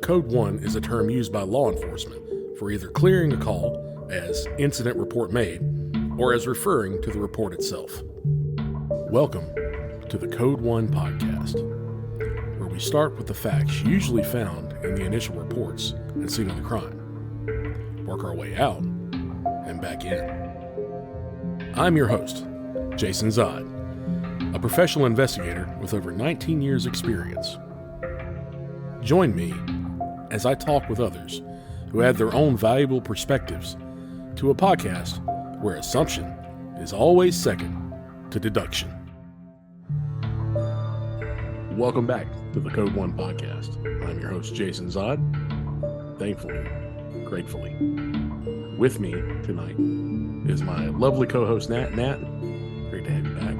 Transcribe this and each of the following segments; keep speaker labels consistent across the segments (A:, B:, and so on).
A: Code 1 is a term used by law enforcement for either clearing a call as incident report made or as referring to the report itself. Welcome to the Code 1 podcast, where we start with the facts usually found in the initial reports and scene of the crime, work our way out, and back in. I'm your host, Jason Zod, a professional investigator with over 19 years' experience. Join me as I talk with others who add their own valuable perspectives to a podcast where assumption is always second to deduction. Welcome back to the Code 1 podcast. I'm your host, Jason Zod. Thankfully, gratefully, with me tonight is my lovely co-host, Nat. Nat, great to have you back.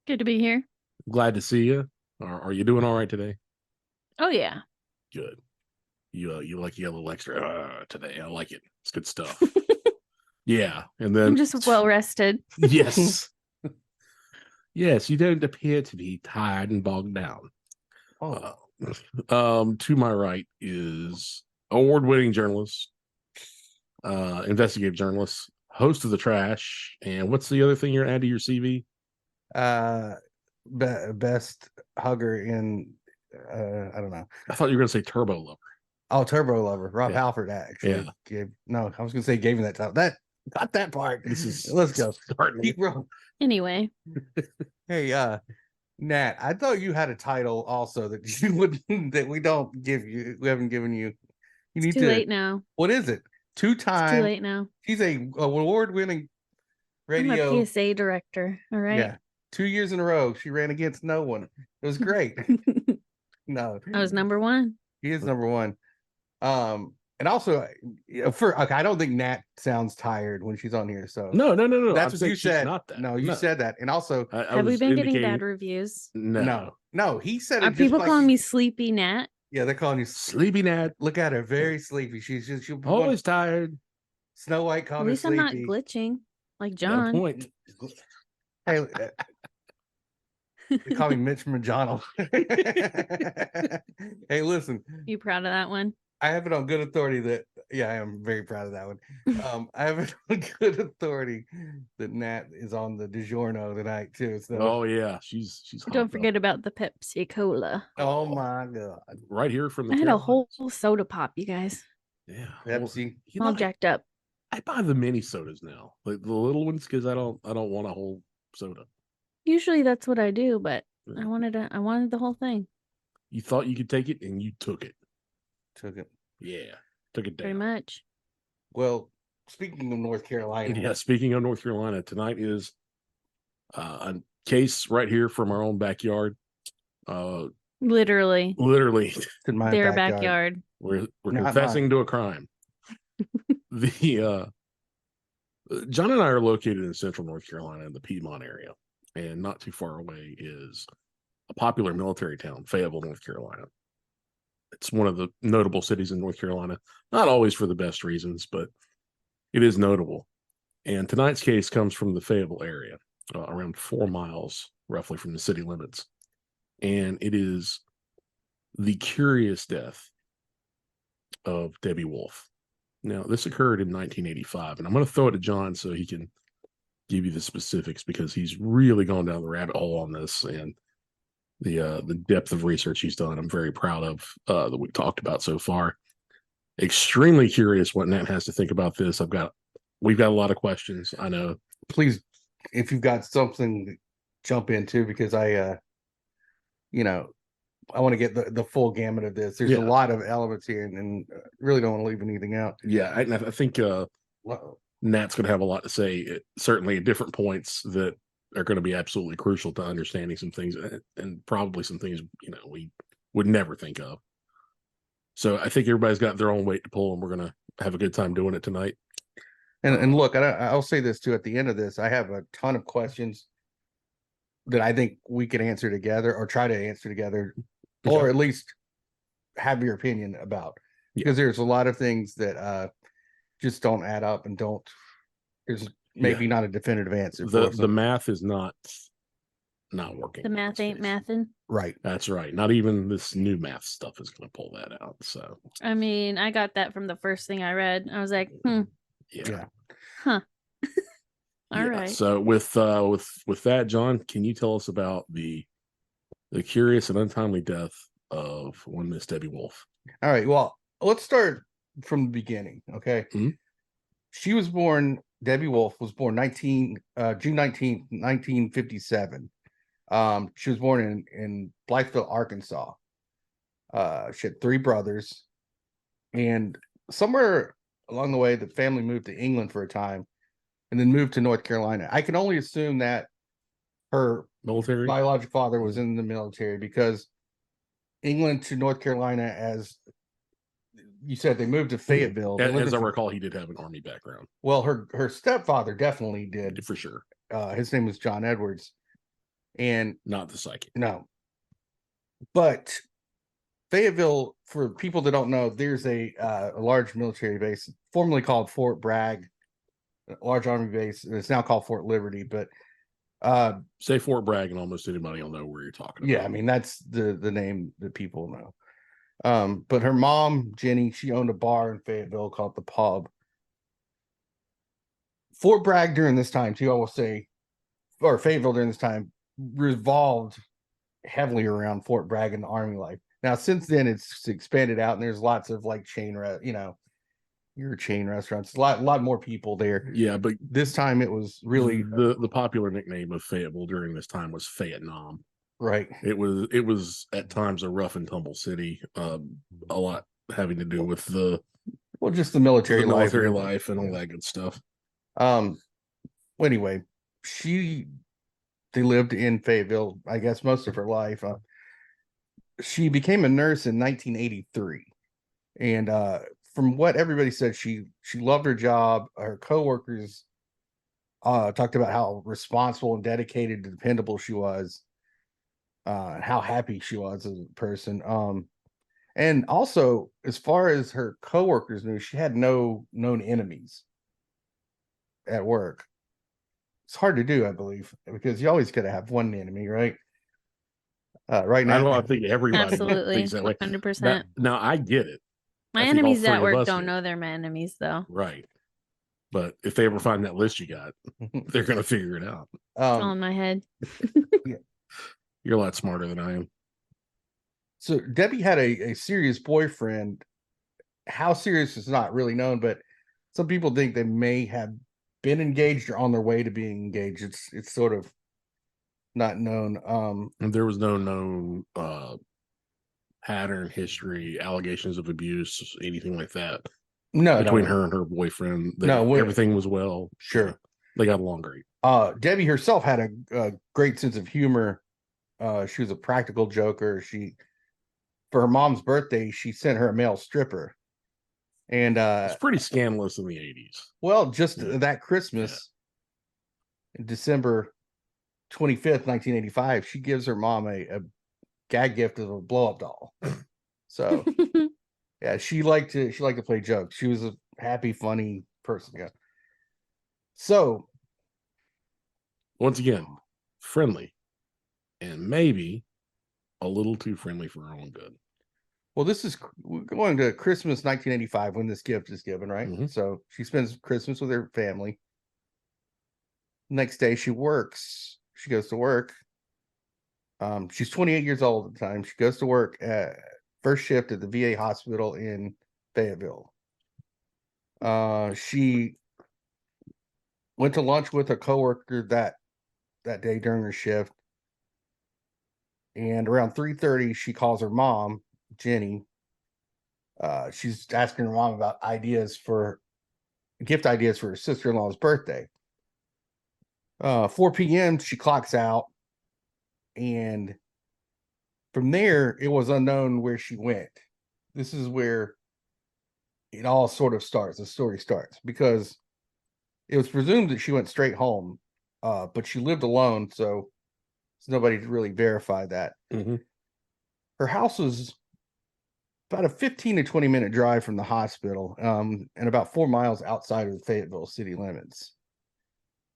B: Good to be here.
A: Glad to see you. Are you doing all right today?
B: Oh, yeah.
A: Good. You like you got a little extra today. I like it. It's good stuff. Yeah. And then
B: I'm just well rested.
A: Yes. Yes, you don't appear to be tired and bogged down. To my right is award-winning journalist, investigative journalist, host of The Trash, and what's the other thing you're adding to your CV?
C: Best hugger in I don't know.
A: I thought you were going to say Turbo Lover.
C: Oh, Turbo Lover. Rob
A: Yeah.
C: Halford actually gave. No, I was going to say gave him that title. That got that part. Let's go. Keep rolling.
B: Anyway.
C: Hey, Nat, I thought you had a title also that you wouldn't that we don't give you. We haven't given you. You
B: It's too late now.
C: What is it? Two-time.
B: It's too late now.
C: She's a award-winning radio.
B: I'm a PSA director. All right.
C: Yeah. 2 years in a row, she ran against no one. It was great. No,
B: I was number one.
C: he is number one. And also, I don't think Nat sounds tired when she's on here. So
A: No.
C: that's
A: I'm
C: what you said.
A: Not that.
C: No, you said that. And also,
B: Have we been getting bad reviews?
C: no, he said it.
B: Are
C: just
B: people
C: like
B: calling me Sleepy Nat?
C: Yeah, they're calling you
A: Sleepy Nat.
C: Look at her, very sleepy. She's
A: Always tired.
C: Snow White called
B: At
C: her
B: least I'm
C: sleepy.
B: not glitching like
A: Got a
B: John.
A: point.
C: Hey, they call me Mitch McDonald. Hey, listen.
B: You proud of that one?
C: I have it on good authority that I am very proud of that one. I have it on good authority that Nat is on the DiGiorno tonight too. So
A: Oh yeah, she's
B: Don't forget about the Pepsi Cola.
C: oh my god.
A: right here from the
B: I had a
A: Carolinas.
B: whole soda pop, you guys.
A: Yeah,
C: Pepsi.
B: All jacked up.
A: I buy the mini sodas now, like the little ones, because I don't want a whole soda.
B: Usually that's what I do, but
A: Yeah.
B: I wanted the whole thing.
A: You thought you could take it, and you took it.
C: Took it.
A: Yeah, took it down.
B: Pretty much.
C: Well, speaking of North Carolina.
A: Yeah, speaking of North Carolina, tonight is a case right here from our own backyard.
B: Literally.
C: in my
B: Their backyard.
A: We're
C: Not
A: confessing to a crime. The John and I are located in central North Carolina in the Piedmont area, and not too far away is a popular military town, Fayetteville, North Carolina. It's one of the notable cities in North Carolina, not always for the best reasons, but it is notable. And tonight's case comes from the Fayetteville area, around 4 miles roughly from the city limits. And it is the curious death of Debbie Wolfe. Now, this occurred in 1985, and I'm going to throw it to John so he can give you the specifics, because he's really gone down the rabbit hole on this, and the depth of research he's done, I'm very proud of, that we've talked about so far. Extremely curious what Nat has to think about this. We've got a lot of questions. I know.
C: Please, if you've got something to jump into, because I want to get the full gamut of this. There's a lot of elements here, and really don't want to leave anything out.
A: Yeah, I think Nat's going to have a lot to say, certainly at different points that are going to be absolutely crucial to understanding some things, and probably some things we would never think of. So I think everybody's got their own weight to pull, and we're going to have a good time doing it tonight.
C: And look, I'll say this too. At the end of this, I have a ton of questions that I think we can answer together, or try to answer together, or at least have your opinion about, because there's a lot of things that just don't add up, and there's maybe not a definitive answer.
A: The math is not not working.
B: The
A: in
B: math
A: this
B: ain't
A: case.
B: mathin'.
C: Right.
A: That's right. Not even this new math stuff is going to pull that out. So
B: I mean, I got that from the first thing I read. I was like,
A: yeah.
B: huh. All right.
A: So with that, John, can you tell us about the curious and untimely death of one Miss Debbie Wolfe?
C: All right. Well, let's start from the beginning. Okay.
A: Mhm.
C: Debbie Wolfe was born June 19th, 1957. She was born in Blytheville, Arkansas. She had 3 brothers, and somewhere along the way, the family moved to England for a time and then moved to North Carolina. I can only assume that her
A: Military?
C: biological father was in the military, because England to North Carolina, as you said, they moved to Fayetteville. They lived
A: As I
C: in-
A: recall, he did have an Army background.
C: Well, her stepfather definitely did.
A: For sure.
C: His name was John Edwards. And
A: Not the psychic.
C: no. But Fayetteville, for people that don't know, there's a large military base formerly called Fort Bragg, a large army base. It's now called Fort Liberty. But
A: Say Fort Bragg and almost anybody will know where you're talking about.
C: yeah, I mean, that's the name that people know. But her mom, Jenny, she owned a bar in Fayetteville called the Pub. Fort Bragg during this time, too, I will say, or Fayetteville during this time, revolved heavily around Fort Bragg and the Army life. Now, since then, it's expanded out, and there's lots of like your chain restaurants, a lot more people there.
A: Yeah, but
C: This time it was really
A: the popular nickname of Fayetteville during this time was Fayetteville.
C: right.
A: It was at times a rough and tumble city. A lot having to do with
C: Just the military
A: life and all that good stuff.
C: Anyway, they lived in Fayetteville, I guess, most of her life. She became a nurse in 1983, and from what everybody said, she loved her job. Her coworkers talked about how responsible and dedicated and dependable she was, and how happy she was as a person. And also, as far as her coworkers knew, she had no known enemies at work. It's hard to do, I believe, because you always got to have one enemy, right? Right now,
A: I think everybody
B: Absolutely.
A: thinks that way.
B: 100%.
A: Now I get it.
B: My
A: I think all
B: enemies
A: three
B: at
A: of
B: work
A: us
B: don't
A: do.
B: know they're my enemies, though.
A: Right. But if they ever find that list you got, they're going to figure it out.
B: It's all in my head.
A: You're a lot smarter than I am.
C: So Debbie had a serious boyfriend. How serious is not really known, but some people think they may have been engaged or on their way to being engaged. It's sort of not known.
A: And there was no known pattern, history, allegations of abuse, anything like that between her and her boyfriend. Everything was well.
C: Sure.
A: They got along great.
C: Debbie herself had a great sense of humor. She was a practical joker. For her mom's birthday, she sent her a male stripper. And
A: it's pretty scandalous in the 80s.
C: Well, just that Christmas, December 25th, 1985, she gives her mom a gag gift of a blow-up doll. So yeah, she liked to play jokes. She was a happy, funny person. Yeah. So
A: once again, friendly, and maybe a little too friendly for her own good.
C: Well, we're going to Christmas 1985 when this gift is given, right?
A: Mm-hmm.
C: So she spends Christmas with her family. Next day, she works. She goes to work. She's 28 years old at the time. She goes to work at first shift at the VA hospital in Fayetteville. She went to lunch with a coworker that day during her shift. And around 3:30, she calls her mom, Jenny. She's asking her mom about gift ideas for her sister-in-law's birthday. 4 p.m. she clocks out, and from there it was unknown where she went. This is where it all sort of starts. The story starts because it was presumed that she went straight home, but she lived alone, so nobody really verified that.
A: Mm-hmm.
C: Her house was about a 15 to 20 minute drive from the hospital, and about 4 miles outside of the Fayetteville city limits.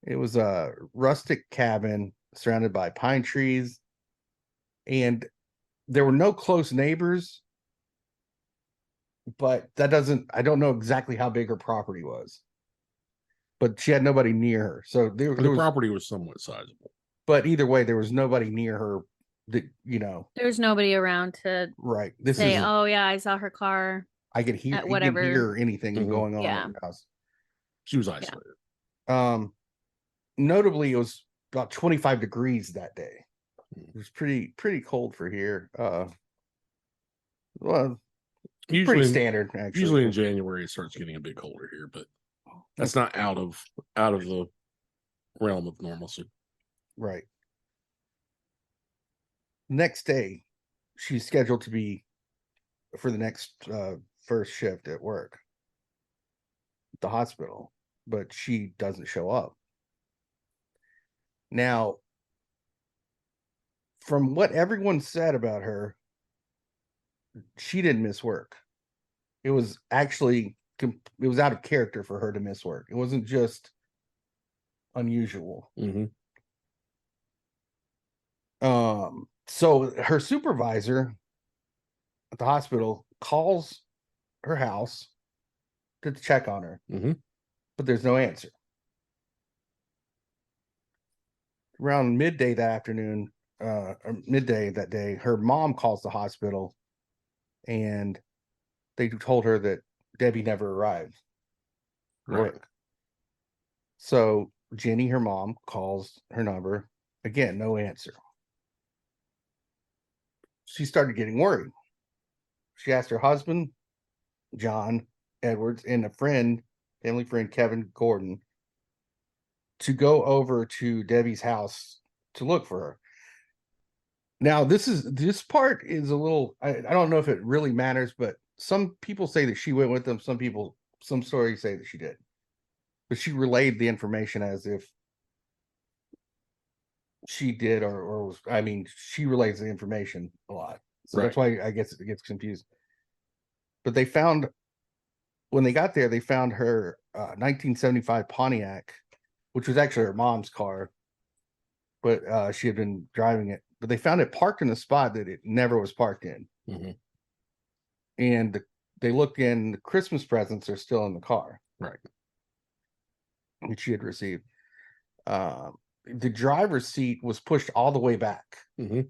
C: It was a rustic cabin surrounded by pine trees, and there were no close neighbors. But that doesn't, I don't know exactly how big her property was. But she had nobody near her. So there
A: The
C: was,
A: property was somewhat sizable.
C: but either way, there was nobody near her that,
B: There's nobody around to
C: right. This
B: say,
C: is,
B: "Oh yeah, I saw her car."
C: I could hear,
B: at
C: you can
B: whatever.
C: hear anything
A: Mhm.
C: going on
B: Yeah.
C: in her house.
A: She was isolated.
C: Notably, it was about 25 degrees that day.
A: Mm.
C: It was pretty cold for here. Well,
A: Usually,
C: pretty standard actually.
A: usually in January it starts getting a bit colder here, but that's not out of the realm of normalcy.
C: Right. Next day, she's scheduled to be for the next first shift at work at the hospital, but she doesn't show up. Now, from what everyone said about her, she didn't miss work. It was actually, it was out of character for her to miss work. It wasn't just unusual.
A: Mm-hmm.
C: So her supervisor at the hospital calls her house to check on her,
A: Mm-hmm.
C: but there's no answer. Around midday that afternoon, or midday that day, her mom calls the hospital, and they told her that Debbie never arrived.
A: Right.
C: Work. So Jenny, her mom, calls her number again, no answer. She started getting worried. She asked her husband, John Edwards, and a friend, family friend, Kevin Gordon, to go over to Debbie's house to look for her. Now, this part is a little, I don't know if it really matters, but some people say that she went with them. Some stories say that she did. But she relayed the information as if she did or was, I mean, she relays the information a lot. So that's why I guess it gets confused. But they found, when they got there, they found her 1975 Pontiac, which was actually her mom's car, but she had been driving it. But they found it parked in a spot that it never was parked in.
A: Mm-hmm.
C: And they looked in, the Christmas presents are still in the car.
A: Right.
C: Which she had received. The driver's seat was pushed all the way back.
A: Mm-hmm.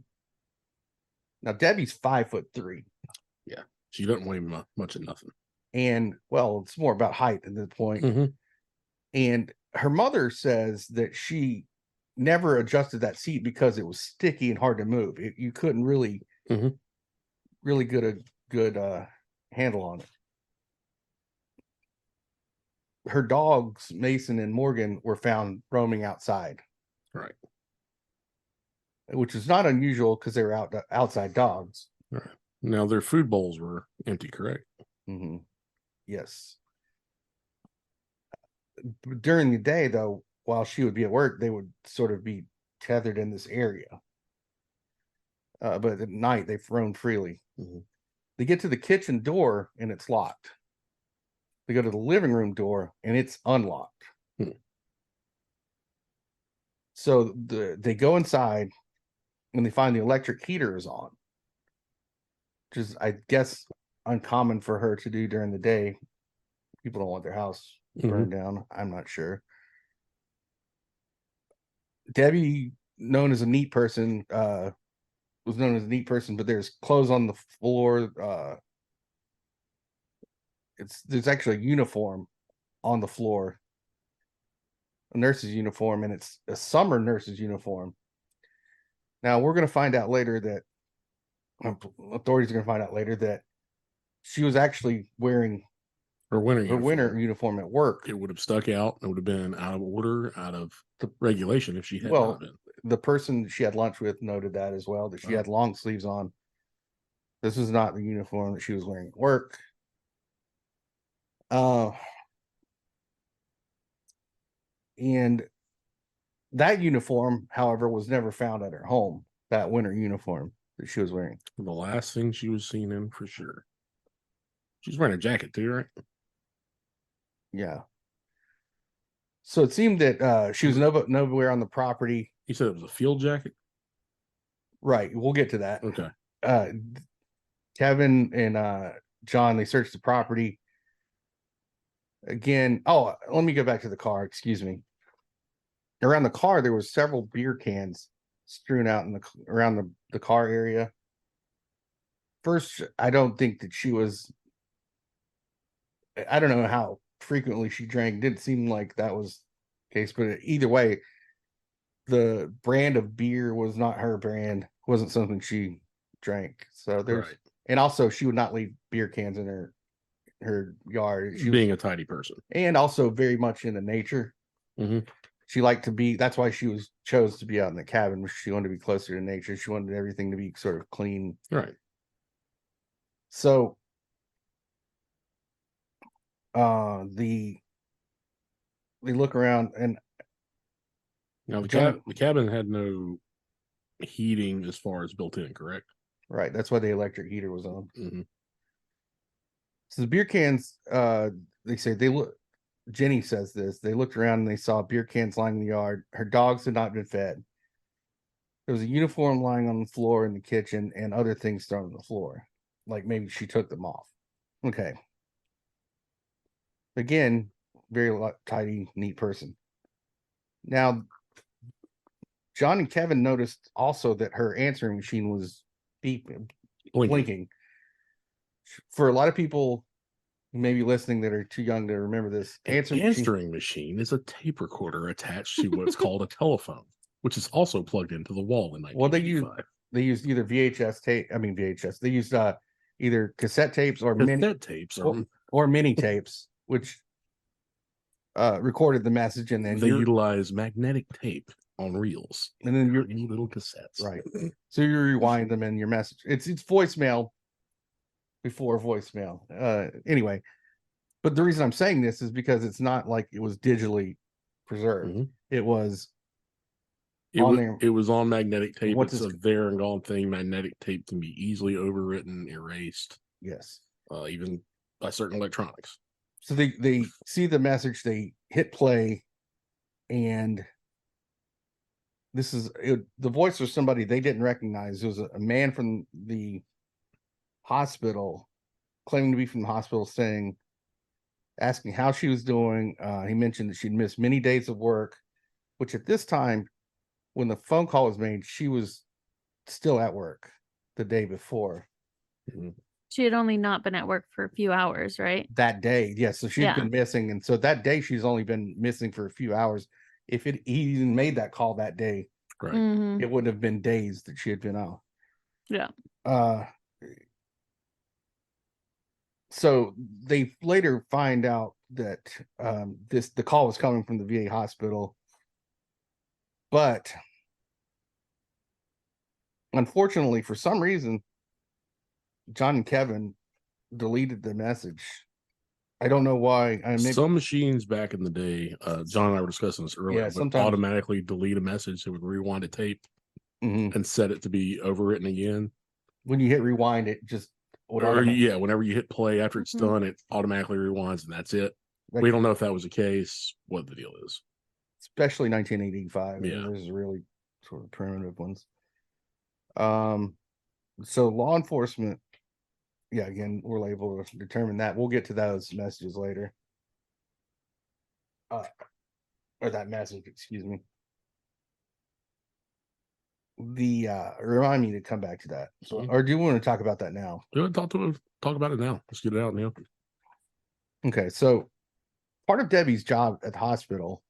C: Now, Debbie's 5'3".
A: Yeah. She doesn't weigh much of nothing.
C: And, well, it's more about height at this point.
A: Mm-hmm.
C: And her mother says that she never adjusted that seat because it was sticky and hard to move. You couldn't really,
A: Mm-hmm.
C: really get a good handle on it. Her dogs, Mason and Morgan, were found roaming outside.
A: Right.
C: Which is not unusual because they were outside dogs.
A: Right. Now their food bowls were empty, correct?
C: Mm-hmm. Yes. During the day, though, while she would be at work, they would sort of be tethered in this area. But at night, they've roamed freely.
A: Mm-hmm.
C: They get to the kitchen door and it's locked. They go to the living room door and it's unlocked.
A: Hmm.
C: So they go inside and they find the electric heater is on, which is, I guess, uncommon for her to do during the day. People don't want their house burned down. I'm not sure. Debbie, known as a neat person, was known as a neat person, but there's clothes on the floor. There's actually a uniform on the floor, a nurse's uniform, and it's a summer nurse's uniform. Now we're going to find out later that authorities are going to find out later that she was actually wearing
A: Her winter
C: uniform at work.
A: It would have stuck out. It would have been out of order, out of the regulation if she had not been.
C: The person she had lunch with noted that as well, that she had long sleeves on. This is not the uniform that she was wearing at work. And that uniform, however, was never found at her home. That winter uniform that she was wearing.
A: The last thing she was seen in, for sure. She's wearing a jacket too, right?
C: Yeah. So it seemed that she was nowhere on the property.
A: You said it was a field jacket?
C: Right. We'll get to that.
A: Okay.
C: Kevin and John, they searched the property. Again, oh, let me go back to the car. Excuse me. Around the car, there was several beer cans strewn out around the car area. First, I don't think that she was. I don't know how frequently she drank. Didn't seem like that was the case, but either way, the brand of beer was not her brand. Wasn't something she drank. So there's,
A: Right.
C: and also she would not leave beer cans in her yard. She
A: Being
C: was,
A: a tidy person.
C: and also very much into nature.
A: Mhm.
C: She liked to be. That's why she chose to be out in the cabin. She wanted to be closer to nature. She wanted everything to be sort of clean.
A: Right.
C: So, they look around, and
A: Now
C: John,
A: the cabin had no heating as far as built in, correct?
C: right. That's why the electric heater was on.
A: Mm-hmm.
C: So the beer cans, they say they look. Jenny says this. They looked around and they saw beer cans lying in the yard. Her dogs had not been fed. There was a uniform lying on the floor in the kitchen and other things thrown on the floor. Like maybe she took them off. Okay. Again, very tidy, neat person. Now, John and Kevin noticed also that her answering machine was blinking. For a lot of people maybe listening that are too young to remember this,
A: answering machine is a tape recorder attached to what's called a telephone, which is also plugged into the wall in 1985.
C: They used either VHS tape. I mean VHS. They used either cassette tapes or
A: tapes
C: or mini tapes, which recorded the message, and then
A: they utilize magnetic tape on reels,
C: and then your
A: little cassettes.
C: Right. So you rewind them in your message. It's voicemail before voicemail. Anyway, but the reason I'm saying this is because it's not like it was digitally preserved.
A: Mm-hmm.
C: It was
A: it was on magnetic tape.
C: It's
A: a there and gone thing. Magnetic tape can be easily overwritten, erased.
C: Yes.
A: Even by certain electronics.
C: So they see the message, they hit play, and this is the voice was somebody they didn't recognize. It was a man from the hospital, claiming to be from the hospital, asking how she was doing. He mentioned that she'd missed many days of work, which at this time, when the phone call was made, she was still at work the day before.
B: Mm-hmm. She had only not been at work for a few hours, right?
C: That day, yes. So she'd been missing, and so that day she's only been missing for a few hours. If he even made that call that day,
A: right,
C: it wouldn't have been days that she had been out.
B: Yeah.
C: So they later find out that the call was coming from the VA hospital, but unfortunately, for some reason, John and Kevin deleted the message. I don't know why.
A: Some machines back in the day, John and I were discussing this earlier, would sometimes automatically delete a message. It would rewind a tape and set it to be overwritten again.
C: When you hit rewind, it just
A: whenever you hit play after it's done, it automatically rewinds and that's it. Right. We don't know if that was the case, what the deal is.
C: Especially 1985.
A: Yeah.
C: There's really sort of primitive ones. So law enforcement, again, we're able to determine that. We'll get to those messages later. Or that message, excuse me. Remind me to come back to that. So, or do you want to talk about that now?
A: Talk about it now. Let's get it out in the open.
C: Okay, so part of Debbie's job at the hospital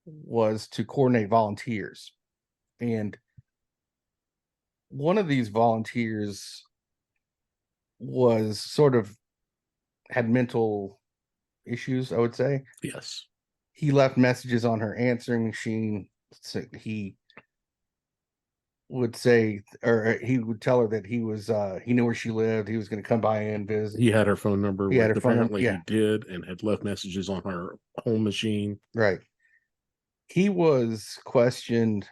C: was to coordinate volunteers, and one of these volunteers was had mental issues, I would say.
A: Yes.
C: He left messages on her answering machine. So he would say, or he would tell her that he knew where she lived. He was going to come by and visit.
A: He had her phone number. He
C: apparently
A: he did, and had left messages on her home machine.
C: Right. He was questioned,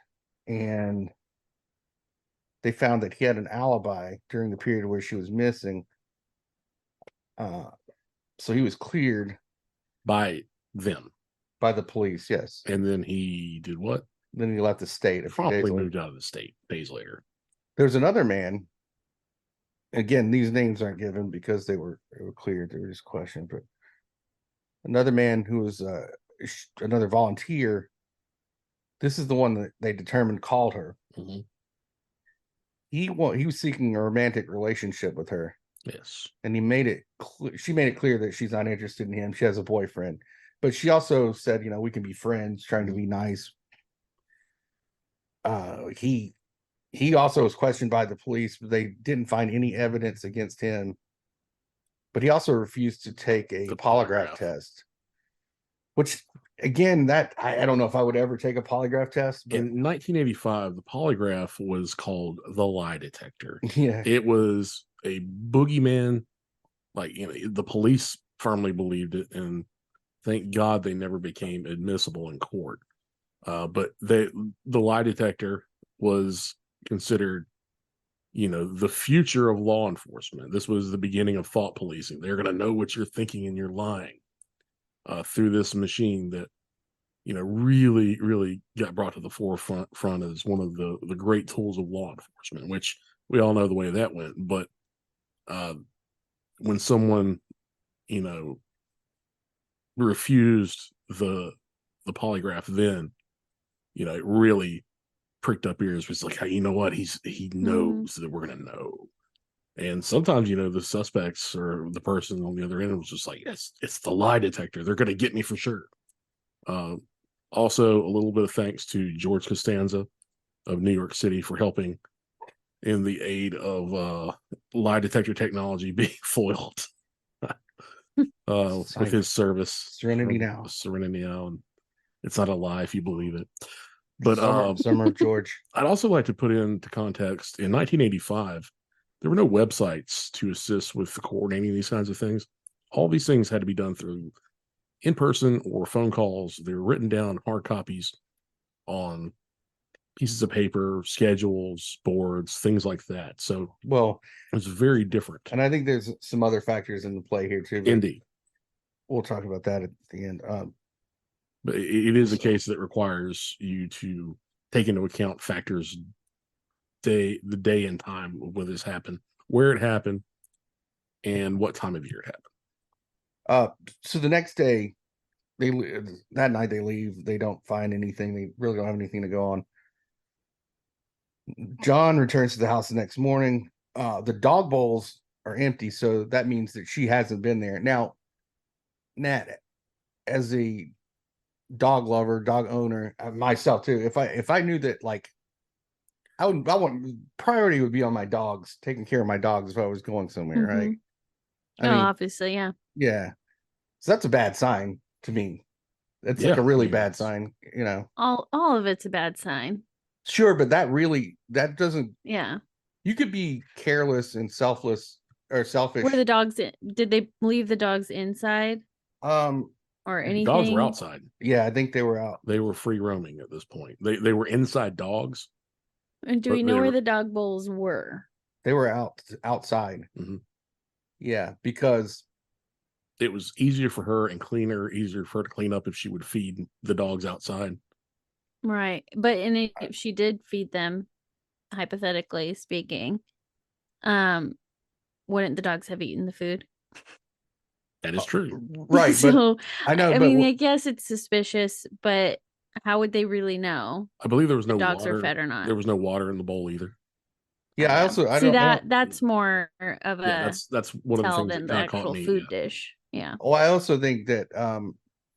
C: and they found that he had an alibi during the period where she was missing. So he was cleared
A: by them,
C: by the police. Yes.
A: And then he did what?
C: Then he left the state a few days
A: Promptly
C: later.
A: moved out of the state days later.
C: There's another man. Again, these names aren't given because they were cleared. They were just questioned. But another man who was another volunteer. This is the one that they determined called her.
A: Mm-hmm.
C: He was seeking a romantic relationship with her.
A: Yes.
C: And she made it clear that she's not interested in him. She has a boyfriend. But she also said, we can be friends, trying to be nice. He also was questioned by the police, but they didn't find any evidence against him. But he also refused to take a polygraph test, which, again, that I don't know if I would ever take a polygraph test. But
A: in 1985, the polygraph was called the lie detector.
C: Yeah,
A: it was a boogeyman. Like, the police firmly believed it, and thank God they never became admissible in court. But the lie detector was considered, the future of law enforcement. This was the beginning of thought policing. They're going to know what you're thinking and you're lying through this machine that, really, really got brought to the forefront as one of the great tools of law enforcement, which we all know the way that went. But when someone, refused the polygraph, then, it really pricked up ears. Was like, hey, you know what? He knows that we're gonna know. And sometimes, the suspects or the person on the other end was just like, it's the lie detector. They're gonna get me for sure. Also, a little bit of thanks to George Costanza of New York City for helping in the aid of lie detector technology being foiled with his service.
C: Serenity Now.
A: Serenity Now. And it's not a lie if you believe it. But
C: Summer of George.
A: I'd also like to put into context, in 1985, there were no websites to assist with coordinating these kinds of things. All these things had to be done through in-person or phone calls. They were written down, hard copies on pieces of paper, schedules, boards, things like that. So,
C: well,
A: it was very different.
C: And I think there's some other factors in the play here too.
A: Indeed.
C: We'll talk about that at the end.
A: But it is a case that requires you to take into account factors, the day and time when this happened, where it happened, and what time of year it happened.
C: So the next day, that night they leave. They don't find anything. They really don't have anything to go on. John returns to the house the next morning. The dog bowls are empty, so that means that she hasn't been there. Now, Nat, as a dog lover, dog owner, myself too, if I knew that, like, I want priority would be on my dogs, taking care of my dogs if I was going somewhere, right?
B: I mean, obviously,
C: yeah. So that's a bad sign to me. It's like a really bad sign,
B: All of it's a bad sign.
C: Sure, but that doesn't.
B: Yeah.
C: You could be careless and selfless or selfish.
B: Were the dogs did they leave the dogs inside? Or anything?
A: The dogs were outside.
C: Yeah, I think they were out.
A: They were free roaming at this point. They were inside dogs.
B: And do we know where the dog bowls were?
C: They were outside.
A: Mm-hmm.
C: Yeah, because
A: it was easier for her and easier for her to clean up if she would feed the dogs outside.
B: Right. But if she did feed them, hypothetically speaking, wouldn't the dogs have eaten the food?
A: That is true.
C: Right.
B: So,
C: I know.
B: I guess it's suspicious, but how would they really know?
A: I believe there was no
B: dogs
A: water.
B: are fed or not.
A: There was no water in the bowl either.
C: Yeah,
B: that's more of a
A: that's one of the things
B: than
A: that
B: the
A: kind of caught
B: actual
A: me.
B: food dish. Yeah.
C: Well, I also think that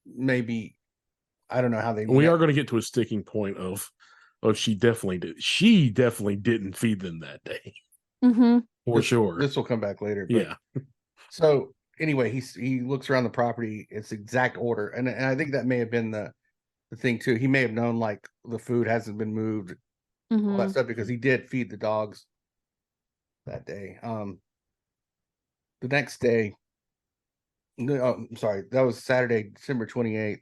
C: maybe I don't know how they.
A: We are going to get to a sticking point of she definitely did. She definitely didn't feed them that day.
B: Mm-hmm.
A: For sure.
C: This will come back later. But,
A: yeah.
C: So anyway, he looks around the property. It's exact order, and I think that may have been the thing too. He may have known, like, the food hasn't been moved, all that stuff, because he did feed the dogs that day. The next day, I'm sorry, that was Saturday, December 28th.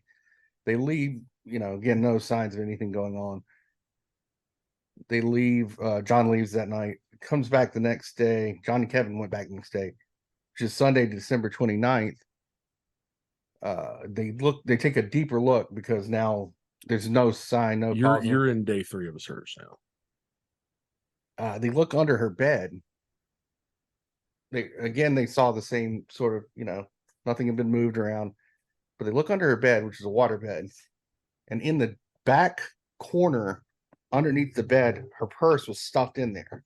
C: They leave. Again, no signs of anything going on. They leave. John leaves that night. Comes back the next day. John and Kevin went back the next day, which is Sunday, December 29th. They take a deeper look because now There's no sign, no
A: You're
C: cause.
A: you're in day 3 of a search now.
C: They look under her bed. They saw the same sort of, nothing had been moved around, but they look under her bed, which is a water bed, and in the back corner underneath the bed, her purse was stuffed in there.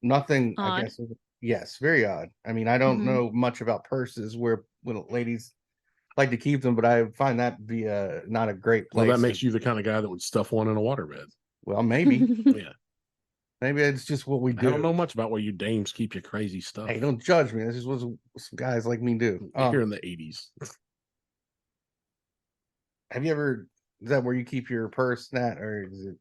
C: Nothing, I
B: Odd.
C: guess. Yes, very odd. I mean, I don't
B: Mhm.
C: know much about purses where when ladies like to keep them, but I find that be not a great place.
A: Well, that makes you the kind of guy that would stuff one in a waterbed.
C: Well, maybe.
A: Yeah.
C: Maybe it's just what we do.
A: I don't know much about why you dames keep your crazy stuff.
C: Hey, don't judge me. This is what some guys like me do.
A: Here in the 80s.
C: Have you ever? Is that where you keep your purse, Nat, or is it?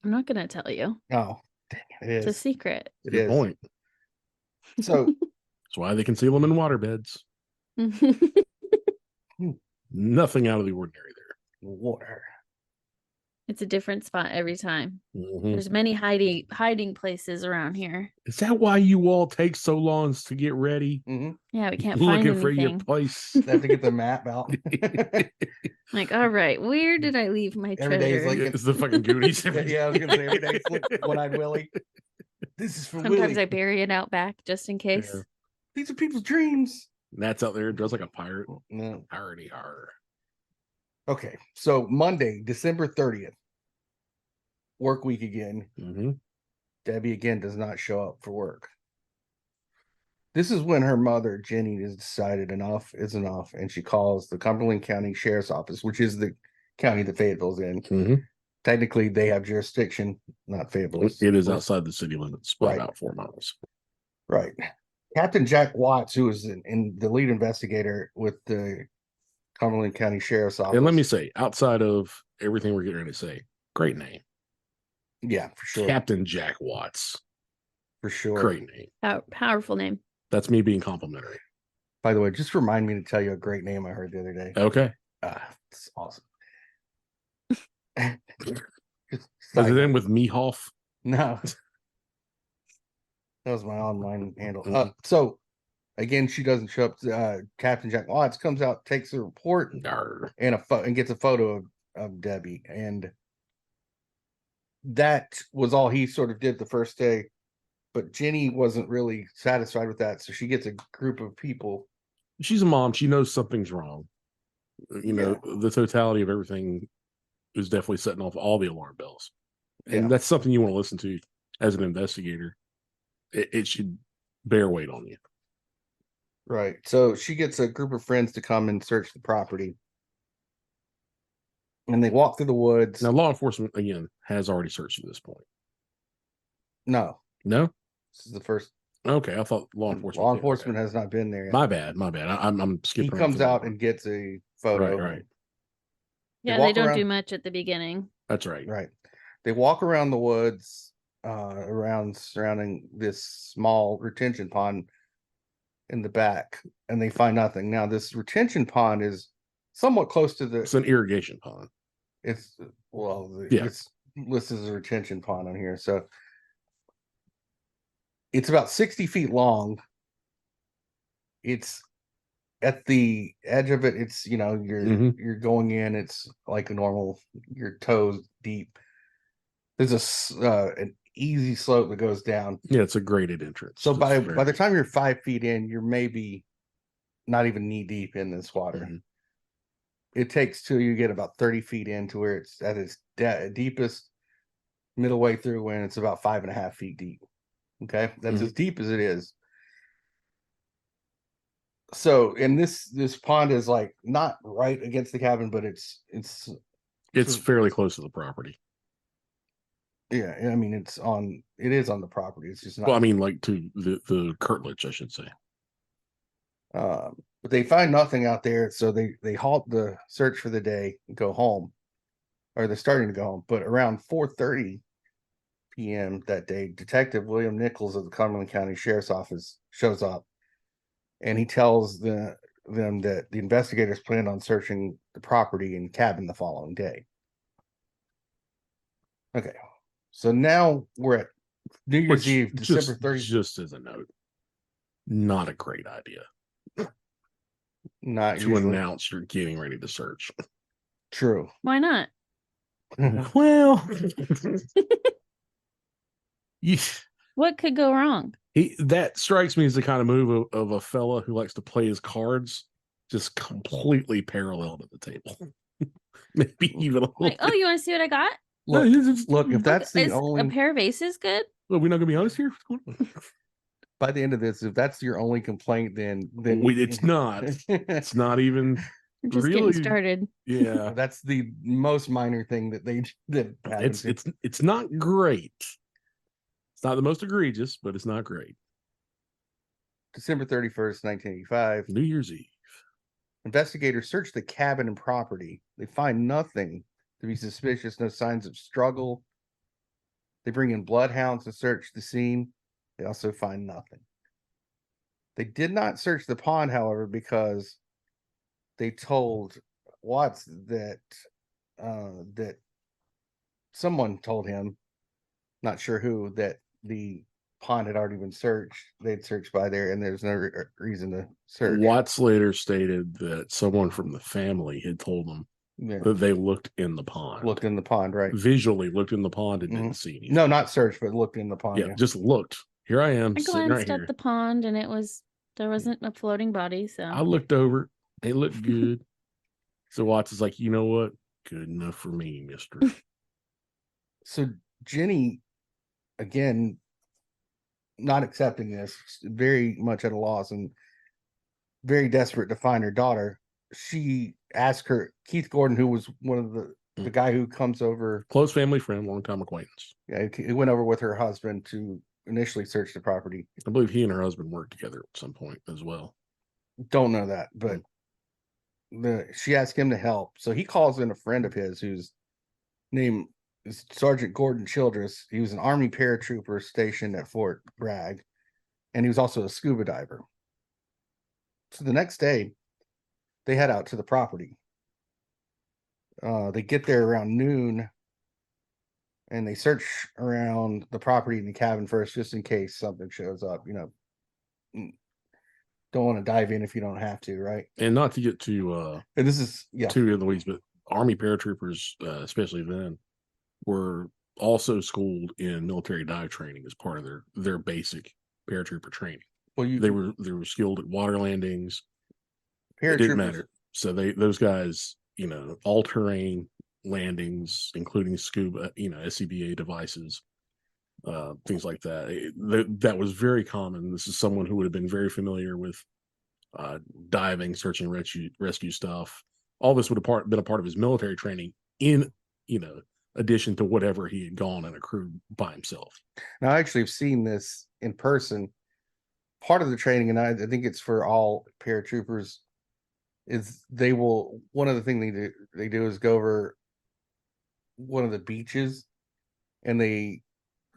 B: I'm not gonna tell you.
C: Oh, dang it! It
B: It's a
C: is.
B: secret.
C: It
A: Good
C: is.
A: point.
C: So
A: That's why they conceal them in waterbeds. Nothing out of the ordinary there.
C: water.
B: It's a different spot every time.
A: Mhm.
B: There's many hiding places around here.
A: Is that why you all take so long to get ready?
C: Mm-hmm.
B: Yeah, we can't find
A: Looking for your
B: anything.
A: place.
C: They have to get the map out.
B: Like, all right, where did I leave my
C: Every day is
B: treasure?
C: like
A: It's the fucking Goonies.
C: Yeah, I was gonna say every day one-eyed Willie. This is for
B: Sometimes
C: Willie.
B: I bury it out back just in case.
A: Yeah.
C: These are people's dreams.
A: That's out there dressed like a pirate.
C: No.
A: Piratey har.
C: Okay, so Monday, December 30th, work week again.
A: Mm-hmm.
C: Debbie again does not show up for work. This is when her mother, Jenny, has decided enough is enough, and she calls the Cumberland County Sheriff's Office, which is the county that Fayetteville's in.
A: Mm-hmm.
C: Technically, they have jurisdiction, not Fayetteville.
A: It is outside the city limits by
C: Right.
A: about 4 miles.
C: Right. Captain Jack Watts, who is in the lead investigator with the Cumberland County Sheriff's Office.
A: And let me say, outside of everything we're getting ready to say, great name.
C: Yeah, for sure.
A: Captain Jack Watts.
C: For sure.
A: Great name.
B: Powerful name.
A: That's me being complimentary.
C: By the way, just remind me to tell you a great name I heard the other day.
A: Okay.
C: It's awesome.
A: Is it in with Mehoff?
C: No. That was my online handle.
A: Mhm.
C: So again, she doesn't show up. Captain Jack Watts comes out, takes a report
A: Arr.
C: and and gets a photo of Debbie. And that was all he sort of did the first day. But Jenny wasn't really satisfied with that. So she gets a group of people.
A: She's a mom. She knows something's wrong. You know, the totality of everything is definitely setting off all the alarm bells. And
C: Yeah.
A: that's something you want to listen to as an investigator. It should bear weight on you.
C: Right. So she gets a group of friends to come and search the property. And they walk through the woods.
A: Now, law enforcement, again, has already searched at this point.
C: No,
A: No?
C: this is the first.
A: Okay, I thought law enforcement.
C: Law
A: did.
C: enforcement
A: Okay.
C: has not been there yet.
A: My bad. I'm skipping.
C: He
A: right
C: comes
A: through
C: out
A: that.
C: and gets a photo.
A: Right.
B: Yeah,
C: walk
B: they don't
C: around-
B: do much at the beginning.
A: That's right.
C: Right. They walk around the woods, surrounding this small retention pond in the back, and they find nothing. Now, this retention pond is somewhat close to
A: It's an irrigation pond.
C: it's
A: Yeah.
C: listed as a retention pond on here. So it's about 60 feet long. It's at the edge of it. It's, you're
A: Mhm.
C: you're going in. It's like a normal, your toes deep. There's an easy slope that goes down.
A: Yeah, it's a graded entrance.
C: So
A: It's
C: by
A: very-
C: the time you're 5 feet in, you're maybe not even knee deep in this water.
A: Mhm.
C: It takes till you get about 30 feet in to where it's at its deepest, middle way through, when it's about 5.5 feet deep. Okay, that's
A: Mhm.
C: as deep as it is. So, and this pond is like not right against the cabin, but it's
A: fairly close to the property.
C: yeah. I mean, it is on the property. It's just not.
A: Well, I mean, like to the curtilage, I should say.
C: But they find nothing out there, so they halt the search for the day and go home, or they're starting to go home. But around 4:30 p.m. that day, Detective William Nichols of the Cumberland County Sheriff's Office shows up, and he tells them that the investigators plan on searching the property and cabin the following day. Okay, so now we're at New Year's
A: Which,
C: Eve, December
A: just,
C: 30th.
A: just as a note, not a great idea.
C: Not
A: to
C: usually.
A: announce you're getting ready to search.
C: True.
B: Why not?
A: Well, you,
B: What could go wrong?
A: that strikes me as the kind of move of a fella who likes to play his cards just completely parallel to the table. Maybe even a little
B: Like, oh,
A: bit.
B: you want to see what I got?
C: Look, if that's the
B: Is a
C: only,
B: pair of aces good?
A: Well, we're not gonna be honest here.
C: by the end of this, if that's your only complaint, then
A: It's not. It's not even
B: We're just
A: really.
B: getting started.
A: Yeah,
C: that's the most minor thing that happens.
A: it's not great. It's not the most egregious, but it's not great.
C: December 31st, 1985.
A: New Year's Eve.
C: Investigators search the cabin and property. They find nothing to be suspicious, no signs of struggle. They bring in bloodhounds to search the scene. They also find nothing. They did not search the pond, however, because they told Watts that that someone told him, not sure who, that the pond had already been searched. They'd searched by there, and there's no reason to search.
A: Watts later stated that someone from the family had told them
C: Yeah.
A: that they looked in the pond.
C: Looked in the pond, right?
A: Visually looked in the pond and didn't see anything.
C: No, not searched, but looked in the pond.
A: Yeah, just looked. Here I am
B: I
A: sitting right
B: glanced
A: here.
B: at the pond and there wasn't a floating body, so
A: I looked over. It looked good. So Watts is like, you know what? Good enough for me, mister.
C: So Jenny, again, not accepting this, very much at a loss and very desperate to find her daughter. She asked her, Keith Gordon, who was one of the guy who comes over,
A: Close family friend, long-time acquaintance.
C: yeah, he went over with her husband to initially search the property.
A: I believe he and her husband worked together at some point as well.
C: Don't know that, but she asked him to help. So he calls in a friend of his whose name is Sergeant Gordon Childress. He was an Army paratrooper stationed at Fort Bragg, and he was also a scuba diver. So the next day, they head out to the property. They get there around noon, and they search around the property and the cabin first, just in case something shows up. You know, don't want to dive in if you don't have to, right?
A: And not to get too
C: And this is
A: too in the weeds, but Army paratroopers, especially then, were also schooled in military dive training as part of their basic paratrooper training.
C: Well,
A: They were skilled at water landings. It
C: paratroopers.
A: didn't matter. So those guys, you know, all terrain landings, including scuba, you know, SCBA devices, things like that. That was very common. This is someone who would have been very familiar with diving, search and rescue stuff. All this would have been a part of his military training in, you know, addition to whatever he had gone and accrued by himself.
C: Now, I actually have seen this in person. Part of the training, and I think it's for all paratroopers, is one of the things they do is go over one of the beaches, and they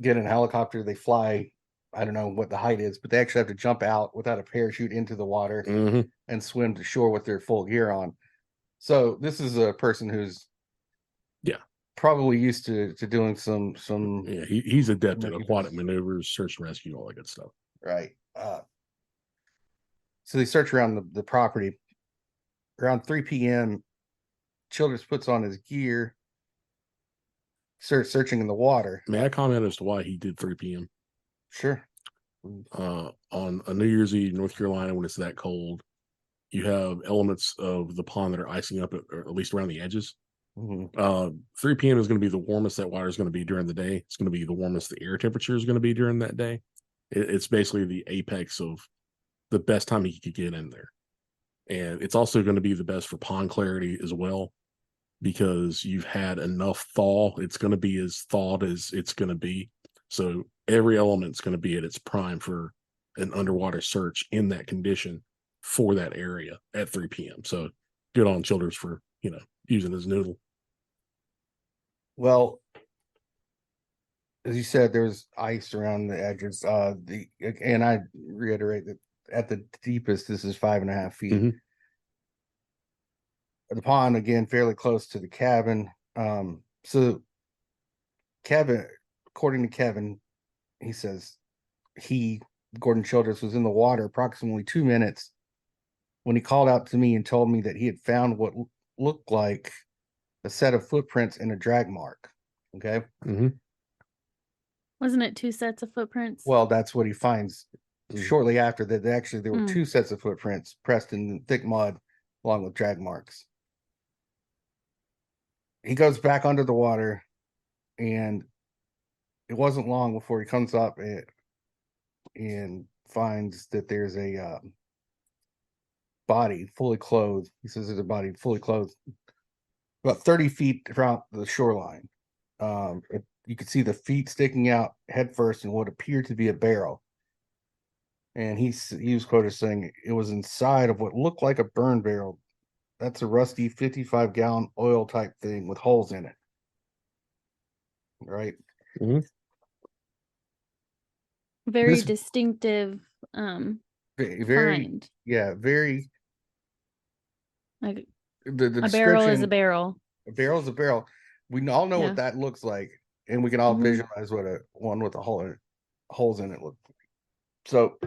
C: get in a helicopter, they fly, I don't know what the height is, but they actually have to jump out without a parachute into the water and swim to shore with their full gear on. So this is a person who's probably used to doing some
A: yeah, he's adept at aquatic maneuvers, search and rescue, all that good stuff.
C: Right. So they search around the property. Around 3 p.m., Childress puts on his gear, starts searching in the water.
A: May I comment as to why he did 3 p.m.?
C: Sure.
A: On a New Year's Eve, North Carolina, when it's that cold, you have elements of the pond that are icing up, or at least around the edges. 3 p.m. is going to be the warmest that water is going to be during the day. It's going to be the warmest the air temperature is going to be during that day. It's basically the apex of the best time he could get in there. And it's also going to be the best for pond clarity as well, because you've had enough thaw. It's going to be as thawed as it's going to be. So every element's going to be at its prime for an underwater search in that condition for that area at 3 p.m. So good on Childers for, you know, using his noodle.
C: Well, as you said, there's ice around the edges. And I reiterate that at the deepest, this is 5.5 feet. The pond, again, fairly close to the cabin. So Kevin, according to Kevin, he says Gordon Childress, was in the water approximately 2 minutes when he called out to me and told me that he had found what looked like a set of footprints and a drag mark. Okay.
A: Mm-hmm.
B: Wasn't it 2 sets of footprints?
C: Well, that's what he finds
A: Mm.
C: shortly after that. Actually, there were
B: Mm.
C: 2 sets of footprints pressed in thick mud along with drag marks. He goes back under the water, and it wasn't long before he comes up and finds that there's a body fully clothed. He says there's a body fully clothed about 30 feet from the shoreline. You could see the feet sticking out head first in what appeared to be a barrel. And he was quoted saying it was inside of what looked like a burn barrel. That's a rusty 55-gallon oil type thing with holes in it. Right?
A: Mm-hmm.
B: Very
C: This-
B: distinctive
C: Very,
B: find.
C: yeah, very.
B: Like
C: The
B: a barrel is a
C: description-
B: barrel.
C: A barrel is a barrel. We all know
B: Yeah.
C: what that looks like, and we can all
B: Mhm.
C: visualize what a one with a holes in it looks like. So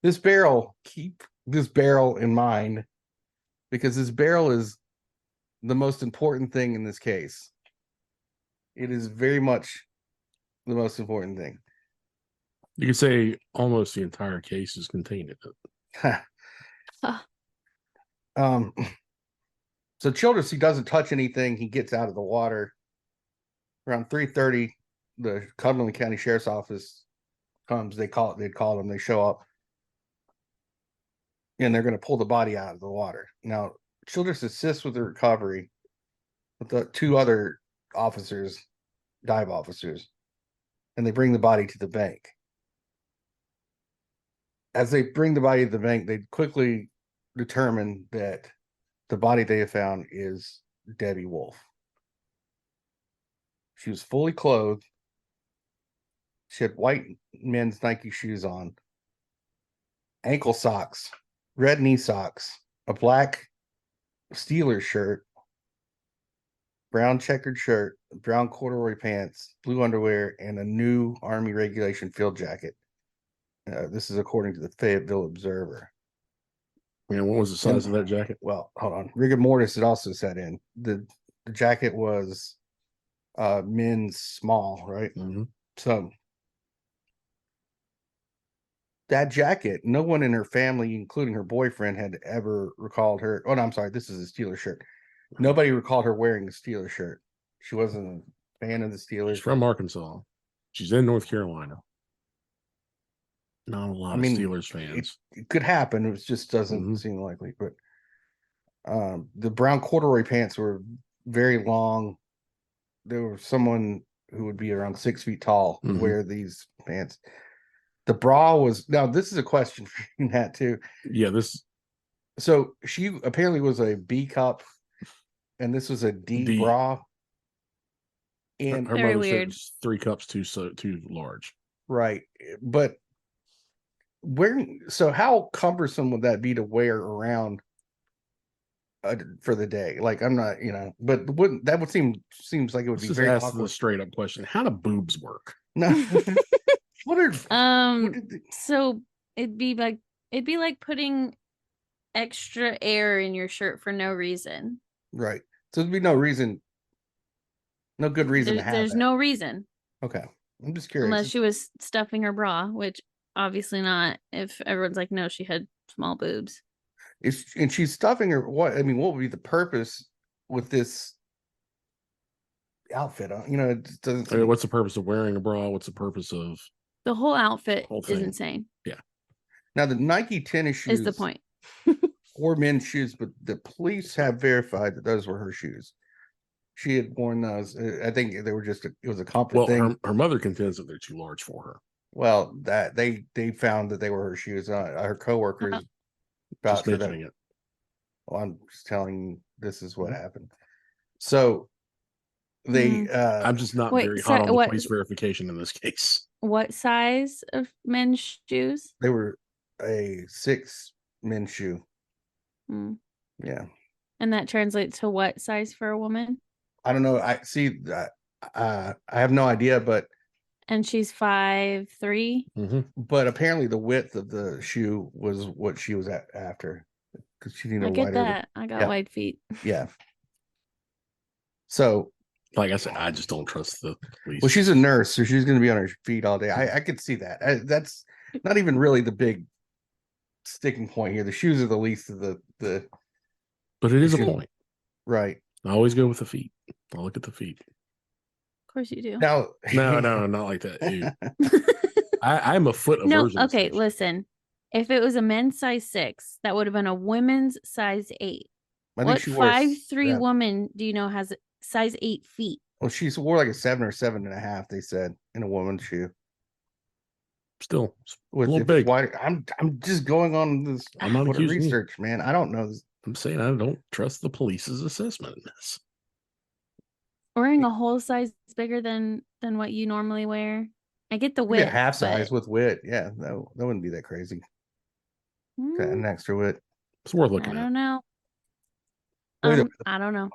C: this barrel, keep this barrel in mind, because this barrel is the most important thing in this case. It is very much the most important thing.
A: You could say almost the entire case is contained in it.
C: So Childress, he doesn't touch anything. He gets out of the water. Around 3:30, the Cumberland County Sheriff's Office comes. They'd call them. They show up, and they're going to pull the body out of the water. Now, Childress assists with the recovery with the 2 other officers, dive officers, and they bring the body to the bank. As they bring the body to the bank, they quickly determine that the body they have found is Debbie Wolfe. She was fully clothed. She had white men's Nike shoes on, ankle socks, red knee socks, a black Steelers shirt, brown checkered shirt, brown corduroy pants, blue underwear, and a new Army regulation field jacket. This is according to the Fayetteville Observer.
A: Man, what was the size of that jacket?
C: Well, hold on. Rigor mortis had also set in. The jacket was men's small, right?
A: Mm-hmm.
C: So that jacket, no one in her family, including her boyfriend, had ever recalled her. Oh, no, I'm sorry. This is a Steelers shirt. Nobody recalled her wearing a Steelers shirt. She wasn't a fan of the Steelers.
A: She's from Arkansas. She's in North Carolina. Not a lot of Steelers fans.
C: It could happen. It just doesn't seem likely. But the brown corduroy pants were very long. There was someone who would be around 6 feet tall would wear these pants. The bra was, now this is a question for you, Nat, too.
A: Yeah,
C: So she apparently was a B cup, and this was a D bra. And
A: her
B: Very
A: mother said
B: weird.
A: it was 3 cups too large.
C: Right, but so how cumbersome would that be to wear around for the day? Like, I'm not, but that would seems like it would be very
A: ask
C: awkward.
A: the straight up question: how do boobs work?
C: No,
B: so it'd be like putting extra air in your shirt for no reason.
C: Right. So there'd be no reason, no good reason to have
B: there's
C: that.
B: no reason.
C: Okay. I'm just curious.
B: Unless she was stuffing her bra, which obviously not, if everyone's like, no, she had small boobs.
C: And she's stuffing her, what would be the purpose with this outfit? It doesn't
A: What's the purpose of wearing a bra? What's the purpose of
B: the whole outfit
A: whole
B: is
A: thing?
B: insane.
A: Yeah.
C: Now the Nike tennis shoes
B: Is the point.
C: or men's shoes, but the police have verified that those were her shoes. She had worn those. I think they were it was a comfort thing.
A: Her mother contends that they're too large for her.
C: Well, that they found that they were her shoes. Her coworkers
A: Just mentioning it.
C: Well, I'm just telling you, this is what happened. So they
A: I'm just not very hot on the police verification in this case.
B: What size of men's shoes?
C: They were a 6 men's shoe. Yeah.
B: And that translates to what size for a woman?
C: I don't know. I see that. I have no idea, but.
B: And she's 5'3".
C: But apparently the width of the shoe was what she was after. because she needed
B: I
C: a
B: get
C: wider.
B: that. I got
C: yeah.
B: wide feet.
C: Yeah. So,
A: like I said, I just don't trust the police.
C: well, she's a nurse, so she's going to be on her feet all day. I could see that. That's not even really the big sticking point here. The shoes are the least of the.
A: But it is a
C: issue.
A: point.
C: Right.
A: I always go with the feet. I'll look at the feet.
B: Of course you do.
C: Now,
A: No, not like that. Ew. I'm a foot
B: No,
A: aversion.
B: okay, listen. If it was a men's size 6, that would have been a women's size 8.
C: I think
B: What
C: she wore
B: 5'3"
C: yeah.
B: woman do you know has size 8 feet?
C: Well, she wore like a 7 or 7.5. They said in a woman's shoe.
A: Still,
C: With
A: a little
C: if it's
A: big.
C: wider, I'm just going on this.
A: I'm not accusing you.
C: research, man. I don't know this.
A: I'm saying I don't trust the police's assessment in this.
B: Wearing a whole size bigger than what you normally wear. I get the
C: Maybe
B: width.
C: a half size
B: but-
C: with width. Yeah, that wouldn't be that crazy. An extra width.
A: It's worth
B: I
A: looking at.
B: don't know.
C: Either way,
B: I don't know.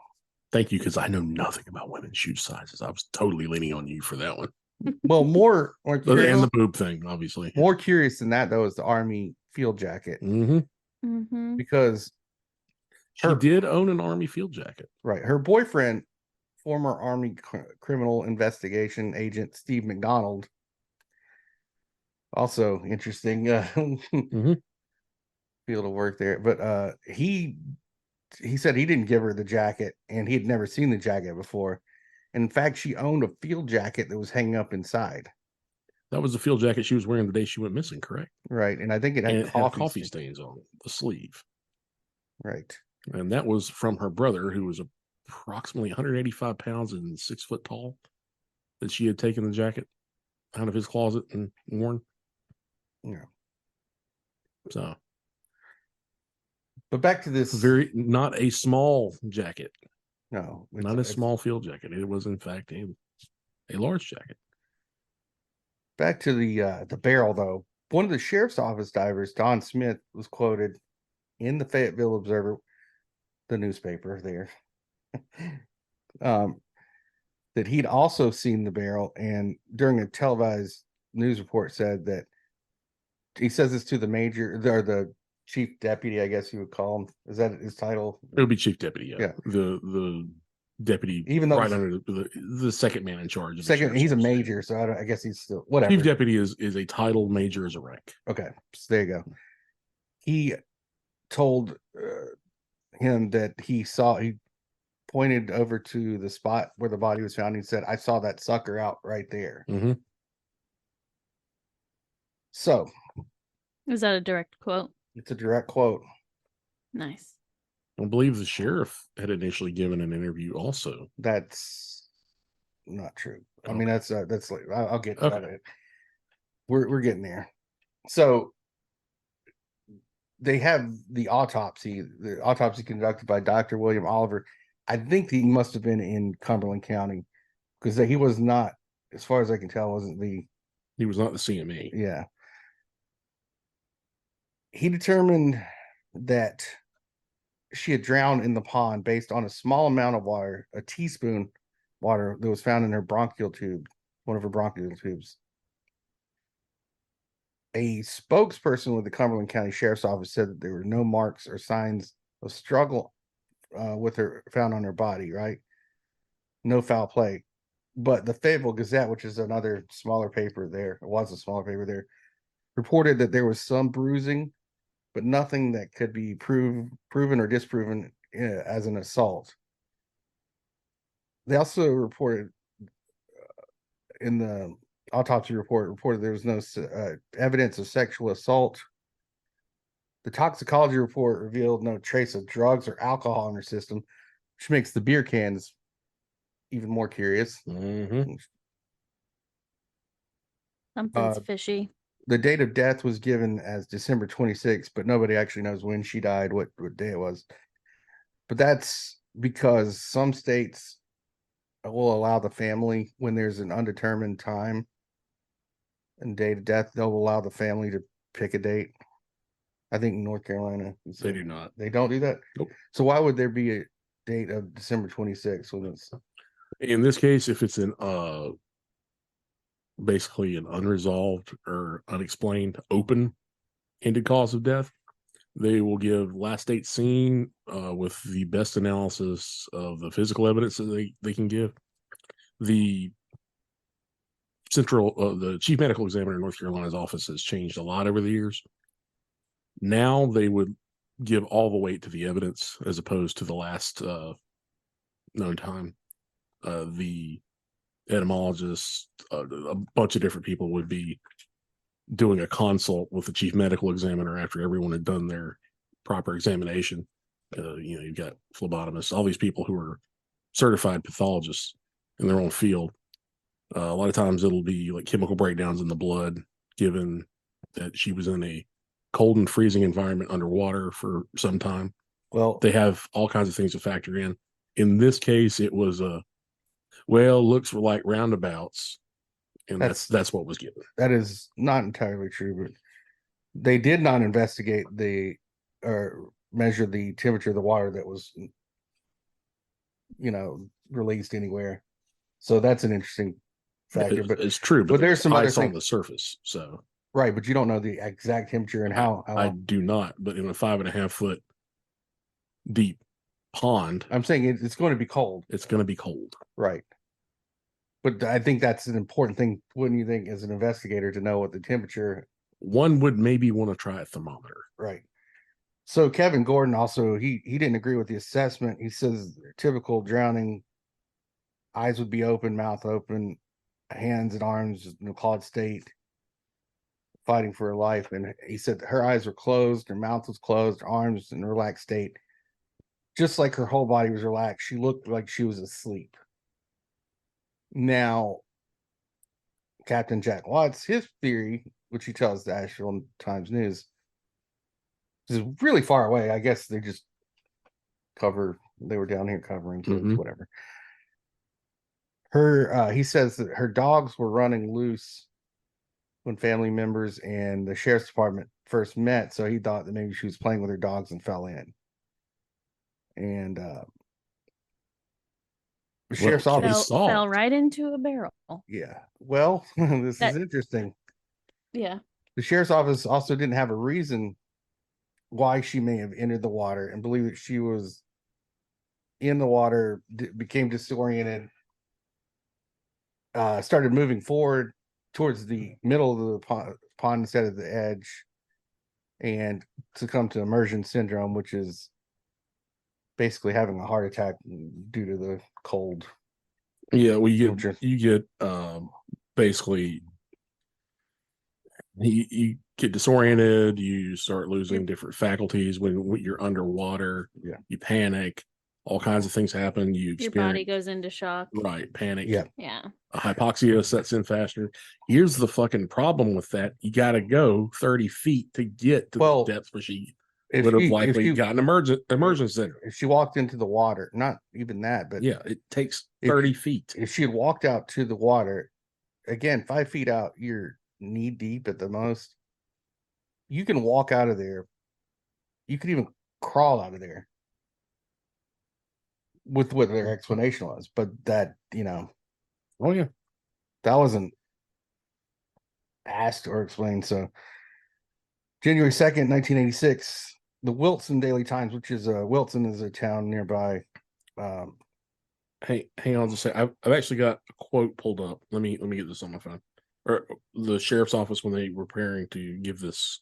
A: Thank you, because I know nothing about women's shoe sizes. I was totally leaning on you for that one.
C: well, more
A: And
C: curious,
A: the boob thing, obviously.
C: more curious than that though is the Army field jacket
A: Mm-hmm.
B: Mm-hmm.
C: because
A: She did own an Army field jacket.
C: right, her boyfriend, former Army criminal investigation agent Steve McDonald, also interesting
A: Mhm.
C: field of work there, but he said he didn't give her the jacket and he had never seen the jacket before. And in fact, she owned a field jacket that was hanging up inside.
A: That was the field jacket she was wearing the day she went missing, correct?
C: Right. And I think it had,
A: And it had coffee stains on the sleeve.
C: Right.
A: And that was from her brother, who was approximately 185 pounds and 6 foot tall, that she had taken the jacket out of his closet and worn.
C: Yeah.
A: So,
C: But back to this.
A: not a small jacket,
C: No,
A: not a small field jacket. It was, in fact, a large jacket.
C: Back to the barrel, though. One of the sheriff's office divers, Don Smith, was quoted in the Fayetteville Observer, the newspaper there, that he'd also seen the barrel, and during a televised news report said that he says this to the major or the chief deputy, I guess you would call him. Is that his title?
A: It would be chief deputy. Yeah.
C: Yeah.
A: The deputy,
C: even though
A: right under the second man in charge. Of
C: second, he's a major, so I guess he's still whatever.
A: Chief deputy is a title, major is a rank.
C: Okay, so there you go. He told him that he pointed over to the spot where the body was found. He said, "I saw that sucker out right there."
A: Mm-hmm.
C: So,
B: is that a direct quote?
C: It's a direct quote.
B: Nice.
A: I believe the sheriff had initially given an interview also.
C: That's not true.
A: Okay.
C: I mean, that's like, I'll get to
A: Okay.
C: that. We're getting there. So they have the autopsy conducted by Dr. William Oliver. I think he must have been in Cumberland County because he was not, as far as I can tell,
A: He was not the CME.
C: Yeah. He determined that she had drowned in the pond based on a small amount of water, a teaspoon water that was found in her bronchial tube, one of her bronchial tubes. A spokesperson with the Cumberland County Sheriff's Office said that there were no marks or signs of struggle with her found on her body, right? No foul play. But the Fayetteville Gazette, which is another smaller paper there, it was a smaller paper there, reported that there was some bruising, but nothing that could be proven or disproven as an assault. They also reported in the autopsy report reported there was no evidence of sexual assault. The toxicology report revealed no trace of drugs or alcohol in her system, which makes the beer cans even more curious.
A: Mm-hmm.
B: Something's fishy.
C: The date of death was given as December 26th, but nobody actually knows when she died, what day it was. But that's because some states will allow the family, when there's an undetermined time and date of death, they'll allow the family to pick a date. I think in North Carolina,
A: They do not.
C: They don't do that?
A: Nope.
C: So why would there be a date of December 26th when it's...
A: In this case, if it's an basically an unresolved or unexplained open-ended cause of death, They will give last date seen with the best analysis of the physical evidence that they can give. The the chief medical examiner in North Carolina's office has changed a lot over the years. Now they would give all the weight to the evidence as opposed to the last known time. The etymologists, a bunch of different people would be doing a consult with the chief medical examiner after everyone had done their proper examination. You've got phlebotomists, all these people who are certified pathologists in their own field. A lot of times it'll be like chemical breakdowns in the blood, given that she was in a cold and freezing environment underwater for some time.
C: Well,
A: They have all kinds of things to factor in. In this case, it was looks like roundabouts, and that's what was given.
C: That is not entirely true, but they did not investigate or measure the temperature of the water that was, released anywhere. So that's an interesting factor. But
A: it's true, but
C: there's some
A: ice
C: other
A: on the surface. So
C: right, but you don't know the exact temperature and how
A: I do not. But in a 5.5 foot deep pond,
C: I'm saying it's going to be cold.
A: It's going to be cold,
C: right? But I think that's an important thing, wouldn't you think, as an investigator, to know what the temperature.
A: One would maybe want to try a thermometer,
C: right? So Kevin Gordon also he didn't agree with the assessment. He says typical drowning, eyes would be open, mouth open, hands and arms in a clawed state, fighting for her life. And he said her eyes were closed, her mouth was closed, her arms in a relaxed state, just like her whole body was relaxed. She looked like she was asleep. Now, Captain Jack Watts, his theory, which he tells the Asheville Times News, is really far away. I guess they just they were down here covering kids, whatever. He says that her dogs were running loose when family members and the sheriff's department first met, so he thought that maybe she was playing with her dogs and fell in. And the sheriff's office
B: fell right into a barrel.
C: Yeah. Well, this is interesting.
B: Yeah.
C: The sheriff's office also didn't have a reason why she may have entered the water, and believe that she was in the water, became disoriented, started moving forward towards the middle of the pond instead of the edge, and succumbed to immersion syndrome, which is basically having a heart attack due to the cold.
A: Yeah, well, you get basically you get disoriented, you start losing different faculties when you're underwater.
C: Yeah,
A: you panic, all kinds of things happen.
B: Your body goes into shock.
A: Right, panic.
B: Yeah.
A: Hypoxia sets in faster. Here's the fucking problem with that: you got to go 30 feet to get to the depth where she would have likely gotten immersion syndrome.
C: If she walked into the water, not even that, but
A: yeah, it takes 30 feet.
C: If she had walked out to the water, again, 5 feet out, you're knee deep at the most. You can walk out of there. You could even crawl out of there with what their explanation was, but that,
A: oh yeah,
C: that wasn't asked or explained. So January 2nd, 1986, the Wilson Daily Times, which is Wilson is a town nearby.
A: Hey, hang on just a second. I've actually got a quote pulled up. Let me get this on my phone. Or the sheriff's office when they were preparing to give this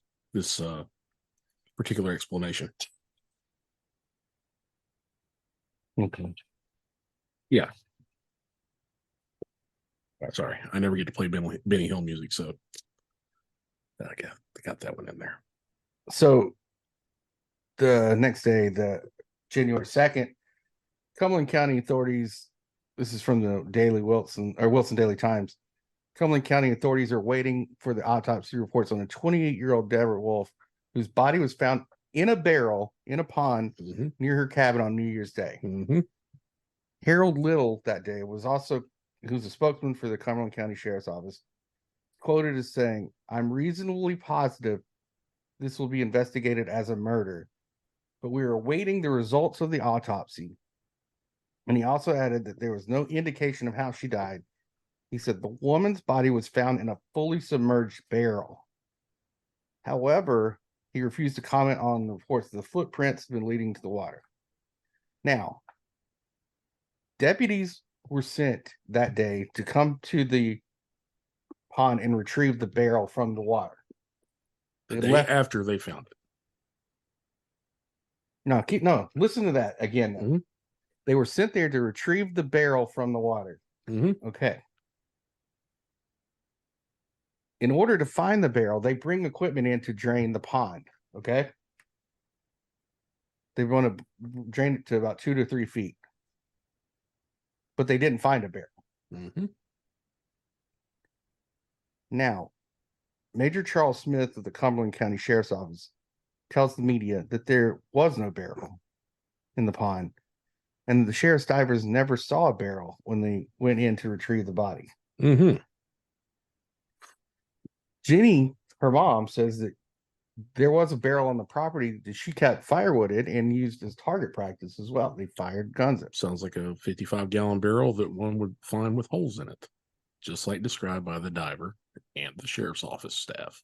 A: particular explanation.
C: Okay.
A: Yeah. Sorry, I never get to play Benny Hill music, so I got that one in there.
C: So the next day, the January 2nd, Cumberland County authorities, this is from the Wilson Daily Times. Cumberland County authorities are waiting for the autopsy reports on a 28-year-old Deborah Wolfe, whose body was found in a barrel in a pond near her cabin on New Year's Day. Harold Little that day who's a spokesman for the Cumberland County Sheriff's Office, quoted as saying, "I'm reasonably positive this will be investigated as a murder, but we are awaiting the results of the autopsy." And he also added that there was no indication of how she died. He said the woman's body was found in a fully submerged barrel. However, He refused to comment on the reports that the footprints had been leading to the water. Now, deputies were sent that day to come to the pond and retrieve the barrel from the water.
A: The
C: They
A: day
C: left-
A: after they found it.
C: No, listen to that again.
A: Mhm.
C: They were sent there to retrieve the barrel from the water.
A: Mm-hmm.
C: Okay. In order to find the barrel, they bring equipment in to drain the pond. Okay. They want to drain it to about 2 to 3 feet. But they didn't find a barrel.
A: Mm-hmm.
C: Now, Major Charles Smith of the Cumberland County Sheriff's Office tells the media that there was no barrel in the pond, and the sheriff's divers never saw a barrel when they went in to retrieve the body.
A: Mm-hmm.
C: Jenny, her mom, says that there was a barrel on the property that she kept firewood in and used as target practice as well. They fired guns at.
A: Sounds like a 55-gallon barrel that one would find with holes in it, just like described by the diver and the sheriff's office staff.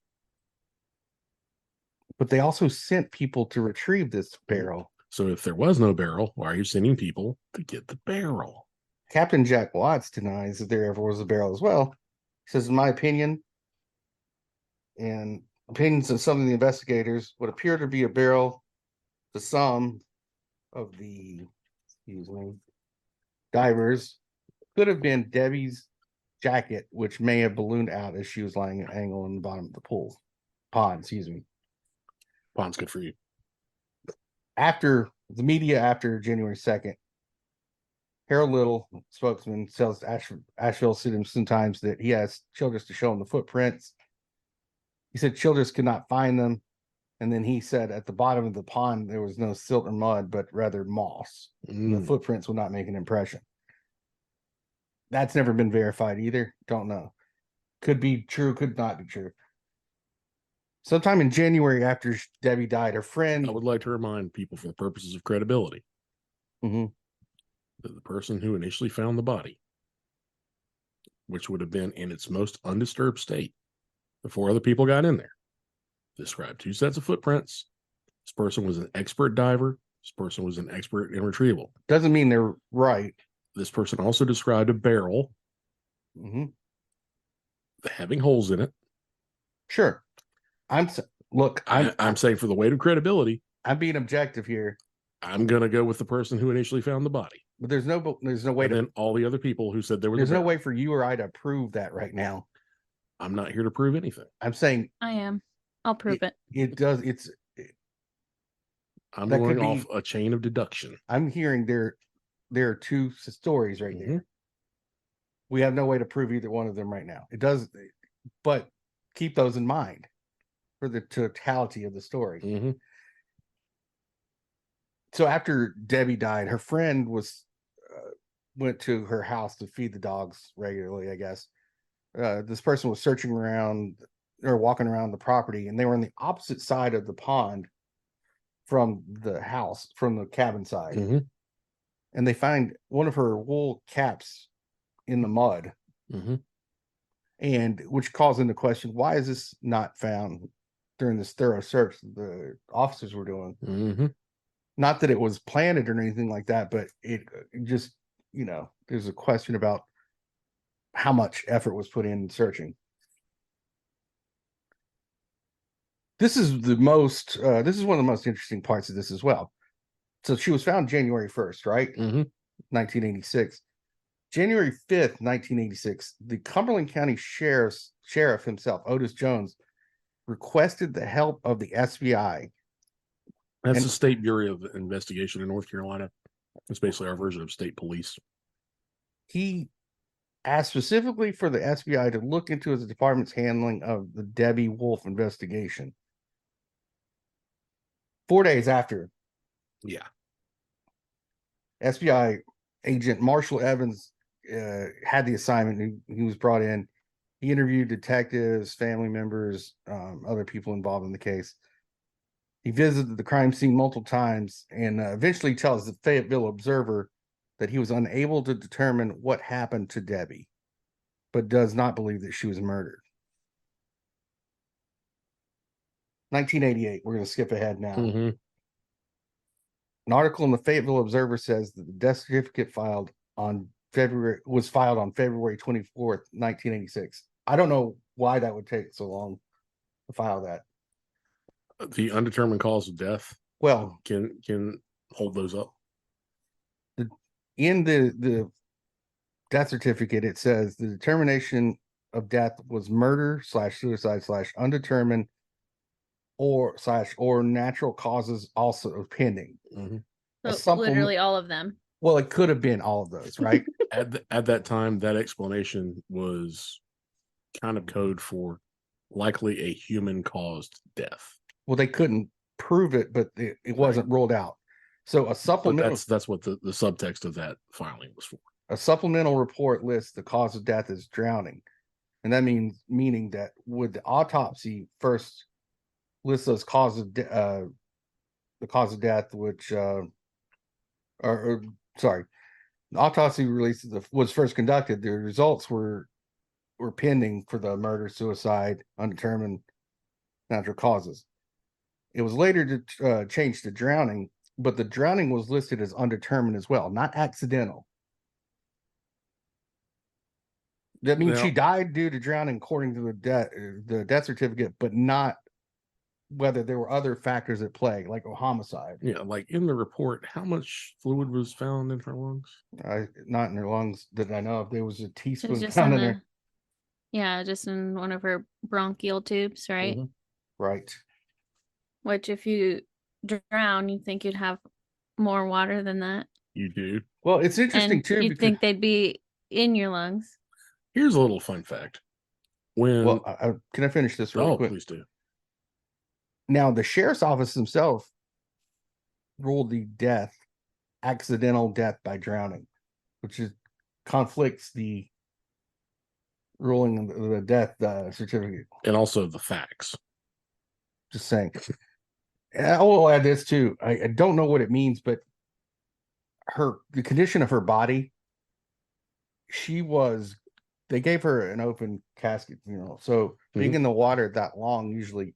C: But they also sent people to retrieve this barrel.
A: So if there was no barrel, why are you sending people to get the barrel?
C: Captain Jack Watts denies that there ever was a barrel as well. He says, in my opinion, and opinions of some of the investigators, would appear to be a barrel, the sum of the divers could have been Debbie's jacket, which may have ballooned out as she was lying at an angle in the bottom of the pond.
A: Pond's good for you.
C: After the media, after January 2nd, Harold Little, spokesman, tells Asheville Citizen Times that he asked Childress to show him the footprints. He said Childress could not find them. And then he said at the bottom of the pond, there was no silt or mud, but rather moss. The footprints would not make an impression. That's never been verified either. Don't know. Could be true, could not be true. Sometime in January after Debbie died, her friend...
A: I would like to remind people, for the purposes of credibility,
C: Mhm.
A: that the person who initially found the body, which would have been in its most undisturbed state before other people got in there, described 2 sets of footprints. This person was an expert diver. This person was an expert in retrieval.
C: Doesn't mean they're right.
A: This person also described a barrel having holes in it.
C: Sure. I'm
A: saying, for the weight of credibility,
C: I'm being objective here.
A: I'm gonna go with the person who initially found the body.
C: But there's no way
A: and then all the other people who said there was
C: there's no way for you or I to prove that right now.
A: I'm not here to prove anything.
C: I'm saying
B: I am. I'll prove it.
C: It does.
A: I'm
C: that
A: going
C: could be-
A: off a chain of deduction.
C: I'm hearing there are 2 stories right there. We have no way to prove either one of them right now. It does, but keep those in mind for the totality of the story. So after Debbie died, her friend went to her house to feed the dogs regularly, I guess. This person was searching around or walking around the property, and they were on the opposite side of the pond from the house, from the cabin side. And they find one of her wool caps in the mud, and which calls into question, why is this not found during this thorough search the officers were doing? Not that it was planted or anything like that, but it just, there's a question about how much effort was put in searching. This is one of the most interesting parts of this as well. So she was found January 1st, right? 1986. January 5th, 1986, the Cumberland County Sheriff himself, Otis Jones, requested the help of the SBI.
A: That's the State Bureau of Investigation in North Carolina. It's basically our version of state police.
C: He asked specifically for the SBI to look into his department's handling of the Debbie Wolfe investigation. 4 days after.
A: Yeah.
C: SBI agent Marshall Evans had the assignment. He was brought in. He interviewed detectives, family members, other people involved in the case. He visited the crime scene multiple times and eventually tells the Fayetteville Observer that he was unable to determine what happened to Debbie, but does not believe that she was murdered. 1988. We're going to skip ahead now.
A: Mm-hmm.
C: An article in the Fayetteville Observer says that the death certificate was filed on February 24th, 1986. I don't know why that would take so long to file that.
A: The undetermined cause of death
C: Well,
A: can hold those up.
C: in the death certificate, it says the determination of death was murder / suicide / undetermined or natural causes also pending.
A: Mm-hmm.
B: So literally all of them.
C: Well, it could have been all of those, right?
A: At that time, that explanation was kind of code for likely a human caused death.
C: Well, they couldn't prove it, but it wasn't ruled out. So a supplemental
A: That's what the subtext of that filing was for.
C: A supplemental report lists the cause of death as drowning, and that meaning that would the autopsy first list those causes of the cause of death, which sorry, the autopsy was first conducted. The results were pending for the murder, suicide, undetermined natural causes. It was later changed to drowning, but the drowning was listed as undetermined as well, not accidental. That means she died due to drowning according to the death certificate, but not whether there were other factors at play, like a homicide.
A: Yeah, like in the report, how much fluid was found in her lungs?
C: Not in her lungs that I know of. There was a teaspoon
B: Just
C: found
B: in
C: in there.
B: Yeah, just in one of her bronchial tubes, right?
A: Mm-hmm.
C: Right.
B: Which if you drown, you think you'd have more water than that.
A: You do.
C: Well, it's interesting
B: And
C: too.
B: you'd think they'd be in your lungs.
A: Here's a little fun fact.
C: Can I finish this real quick?
A: Please do.
C: Now, the sheriff's office themselves ruled the death accidental death by drowning, which conflicts the ruling of the death certificate.
A: And also the facts.
C: Just saying. I will add this too. I don't know what it means, but the condition of her body, they gave her an open casket, so being in the water that long usually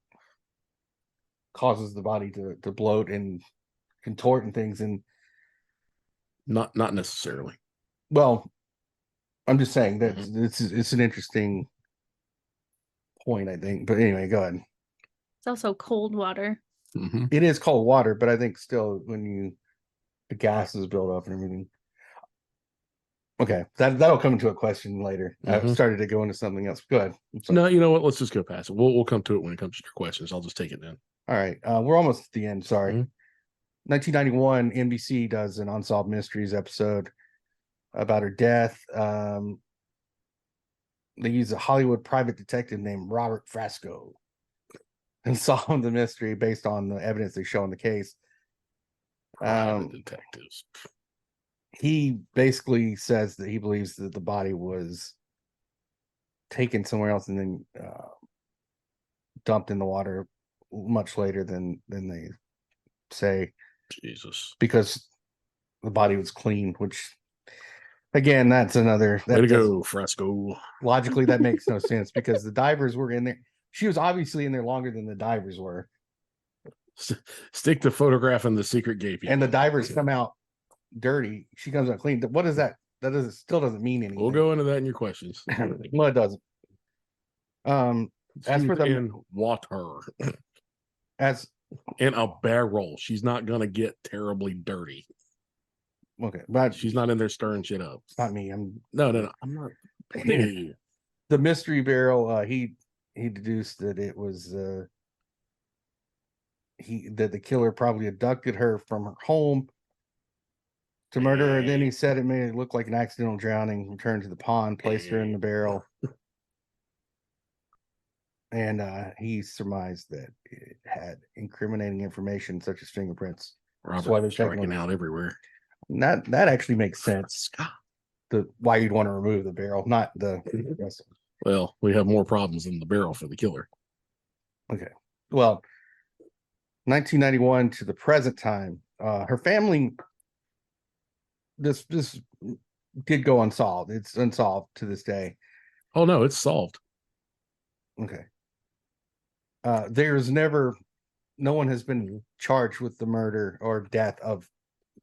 C: causes the body to bloat and contort and things. And
A: not necessarily.
C: Well, I'm just saying that it's an interesting point, I think. But anyway, go ahead.
B: It's also cold water.
A: Mm-hmm.
C: It is cold water, but I think still when the gases build up and everything. Okay, that'll come into a question later. I've started to go into something else. Go ahead.
A: No, you know what? Let's just go past it. We'll come to it when it comes to your questions. I'll just take it then.
C: All right. We're almost at the end. Sorry. 1991, NBC does an Unsolved Mysteries episode about her death. They use a Hollywood private detective named Robert Frasco and solve the mystery based on the evidence they show in the case.
A: Private detectives.
C: He basically says that he believes that the body was taken somewhere else and then dumped in the water much later than they say.
A: Jesus.
C: Because the body was clean, which again, that's another
A: way to go, Fresco.
C: Logically, that makes no sense because the divers were in there. She was obviously in there longer than the divers were.
A: Stick the photograph in the secret gate.
C: And the divers come out dirty. She comes out clean. What is that? That still doesn't mean anything.
A: We'll go into that in your questions.
C: Well, it doesn't. As for the
A: water,
C: as
A: in a barrel, she's not gonna get terribly dirty.
C: Okay, but
A: she's not in there stirring shit up.
C: It's not me.
A: No. I'm not.
C: The mystery barrel. He deduced that it was that the killer probably abducted her from her home to murder her. Then he said it made it look like an accidental drowning. Returned to the pond, placed her in the barrel, and he surmised that it had incriminating information such as fingerprints.
A: That's why they're striking out everywhere.
C: That actually makes sense. Why you'd want to remove the barrel, not the.
A: Well, we have more problems than the barrel for the killer.
C: Okay. Well, 1991 to the present time, her family. This did go unsolved. It's unsolved to this day.
A: Oh no, it's solved.
C: Okay. no one has been charged with the murder or death of